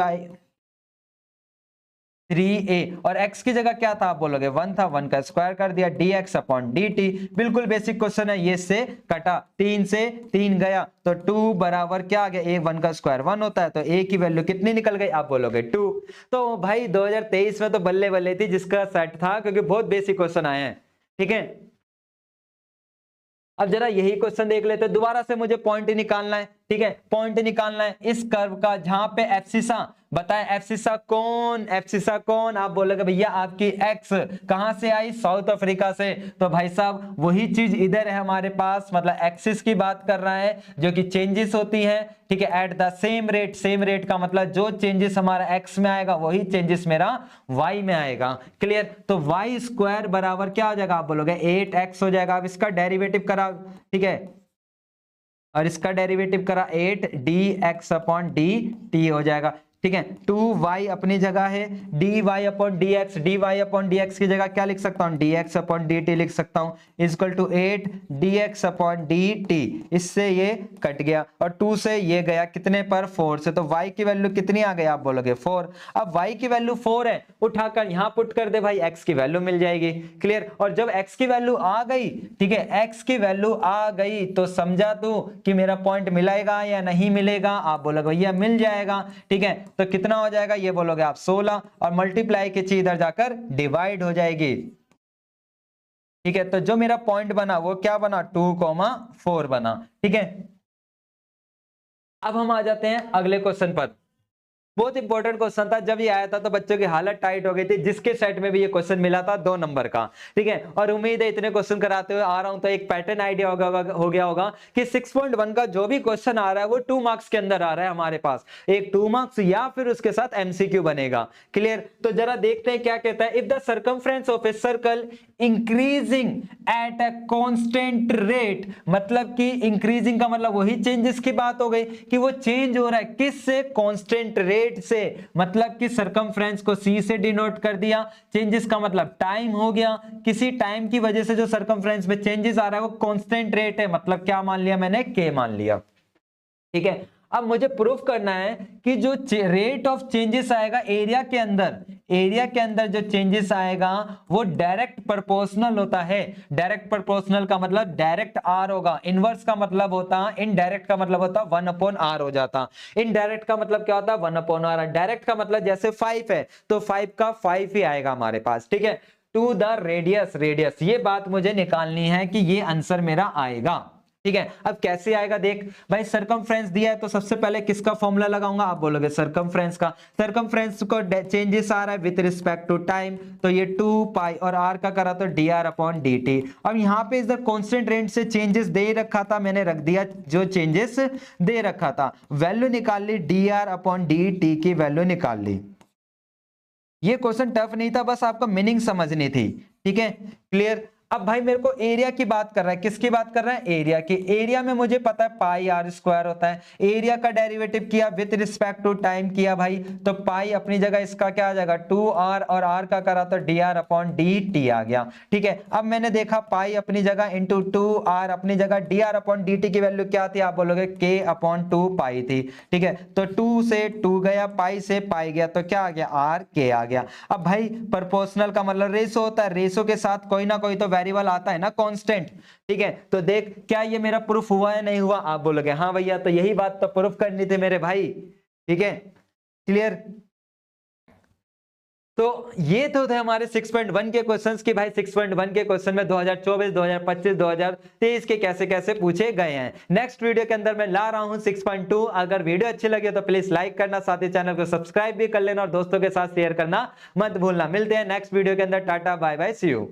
3a, और x की जगह क्या था, आप बोलोगे 1 था, 1 का स्क्वायर कर दिया, dx/dt। बिल्कुल बेसिक क्वेश्चन है, ये से कटा, 3 से 3 गया तो 2 बराबर क्या आ गया, a 1 का स्क्वायर 1 होता है, तो a की वैल्यू कितनी निकल गई, आप बोलोगे 2। तो भाई 2023 में तो बल्ले बल्ले थी जिसका सेट था, क्योंकि बहुत बेसिक क्वेश्चन आए हैं। ठीक है, अब जरा यही क्वेश्चन देख लेते हैं, दोबारा से मुझे पॉइंट निकालना है। ठीक है, पॉइंट निकालना है इस कर्व का जहां पे एब्सिसा, बताएं एब्सिसा कौन, एब्सिसा कौन, आप बोलोगे भैया आपकी एक्स कहां से आई, साउथ अफ्रीका से। तो भाई साहब वही चीज इधर है हमारे पास, मतलब एक्सिस की बात कर रहा है जो कि चेंजेस होती है। ठीक है, at the same rate, same rate का मतलब जो चेंजेस हमारा एक्स में आएगा वही चेंजेस मेरा वाई में आएगा। क्लियर, तो वाई स्क्वायर बराबर क्या हो जाएगा, आप बोलोगे 8x हो जाएगा। अब इसका डेरिवेटिव करा, ठीक है, और इसका डेरिवेटिव करा 8dx/dt हो जाएगा। ठीक है, 2y अपनी जगह है, dy/dx, dy/dx की जगह क्या लिख सकता हूं, dx/dt लिख सकता हूं, इक्वल टू 8dx/dt। इससे ये कट गया और 2 से ये गया कितने पर, 4 से, तो y की वैल्यू कितनी आ गई, आप बोलोगे 4। अब y की वैल्यू 4 है, उठाकर यहां पुट कर दे भाई, x की वैल्यू मिल जाएगी। क्लियर, और जब x की वैल्यू आ गई, ठीक है, x की वैल्यू आ गई तो समझा तू कि मेरा पॉइंट मिलेगा या नहीं मिलेगा, आप बोलोगे भैया मिल जाएगा। ठीक है, तो कितना हो जाएगा, ये बोलोगे आप 16, और मल्टीप्लाई की चीज इधर जाकर डिवाइड हो जाएगी। ठीक है, तो जो मेरा पॉइंट बना वो क्या बना, 2,4 बना। ठीक है, अब हम आ जाते हैं अगले क्वेश्चन पर। बहुत इंपॉर्टेंट क्वेश्चन था, जब ये आया था तो बच्चों की हालत टाइट हो गई थी, जिसके सेट में भी ये क्वेश्चन मिला था 2 नंबर का। ठीक है, और उम्मीद है इतने क्वेश्चन कराते हुए आ रहा हूं तो एक पैटर्न आइडिया हो गया होगा कि 6.1 का जो भी क्वेश्चन आ रहा है वो 2 मार्क्स के अंदर आ रहा है हमारे पास, एक 2 मार्क्स या फिर उसके साथ एमसीक्यू बनेगा। क्लियर, तो जरा देखते हैं क्या कहता है। If the circumference of a circle increasing at a constant rate, मतलब कि इंक्रीजिंग का मतलब वही चेंजेस की बात हो गई कि वो चेंज हो रहा है किससे, कांस्टेंट रेट से, मतलब कि सर्कमफ्रेंस को c से डिनोट कर दिया, चेंजेस का मतलब टाइम हो गया, किसी टाइम की वजह से जो सर्कमफ्रेंस में चेंजेस आ रहा है वो कांस्टेंट रेट है, मतलब क्या मान लिया मैंने, k मान लिया। ठीक है, अब मुझे प्रूफ करना है कि जो रेट ऑफ चेंजेस आएगा एरिया के अंदर, एरिया के अंदर जो चेंजेस आएगा वो डायरेक्ट प्रोपोर्शनल होता है। डायरेक्ट प्रोपोर्शनल का मतलब डायरेक्ट आर होगा, इनवर्स का मतलब होता, इनडायरेक्ट का मतलब होता 1/r हो जाता। इनडायरेक्ट का मतलब क्या होता, 1/r। डायरेक्ट का मतलब जैसे 5 है तो 5 का 5 ही आएगा हमारे पास। ठीक है, टू द रेडियस, रेडियस ये बात मुझे निकालनी है कि ये आंसर मेरा आएगा। ठीक है, अब कैसे आएगा देख भाई, सर्कमफ्रेंस दिया है तो सबसे पहले किसका फॉर्मूला लगाऊंगा, आप बोलोगे सर्कमफ्रेंस का। सर्कमफ्रेंस को चेंजेस आ रहा है विद रिस्पेक्ट टू टाइम, तो ये 2 पाई और r का करा तो dr/dt। अब यहाँ पे इधर कांस्टेंट रेट से चेंजेस दे रखा था, मैंने रख दिया जो चेंजेस दे रखा था, वैल्यू निकाल ली, dr/dt की वैल्यू निकाल ली। ये क्वेश्चन टफ नहीं था, बस आपको मीनिंग समझनी थी। ठीक है, क्लियर। अब भाई मेरे को एरिया की बात कर रहा है, किसकी बात कर रहा है? एरिया की। एरिया में मुझे पता है पाई आर स्क्वायर होता है। एरिया का डेरिवेटिव किया विद रिस्पेक्ट टू टाइम किया भाई, तो पाई अपनी जगह इसका क्या आ जाएगा 2r, और r का करा तो dr अपॉन dt आ गया। ठीक है, अब मैंने देखा पाई अपनी जगह इंटू 2r अपनी जगह, dr अपॉन dt की वैल्यू क्या थी? आप बोलोगे k अपॉन 2 पाई थी। ठीक है, तो 2 से 2 गया, पाई से पाई गया, तो क्या आ गया? r k आ गया। अब भाई प्रोपोर्शनल का मतलब रेशो होता है, रेशो के साथ कोई ना कोई तो वेरिएबल आता है ना, कांस्टेंट। ठीक है, तो देख क्या ये मेरा प्रूफ हुआ या नहीं हुआ? आप बोलोगे हाँ भैया, तो यही बात तो प्रूफ करनी थी मेरे भाई। ठीक है, क्लियर। तो ये तो थे हमारे 6.1 के क्वेश्चंस की भाई 6.1 के क्वेश्चन में 2024, 2025, 2023 के कैसे कैसे पूछे गए हैं। नेक्स्ट वीडियो के अंदर मैं ला रहा हूं 6.2। अगर वीडियो अच्छी लगे तो प्लीज लाइक करना, साथ ही चैनल को सब्सक्राइब भी कर लेना और दोस्तों के साथ शेयर करना मत भूलना। मिलते हैं नेक्स्ट वीडियो के अंदर। Tata bye bye, see you.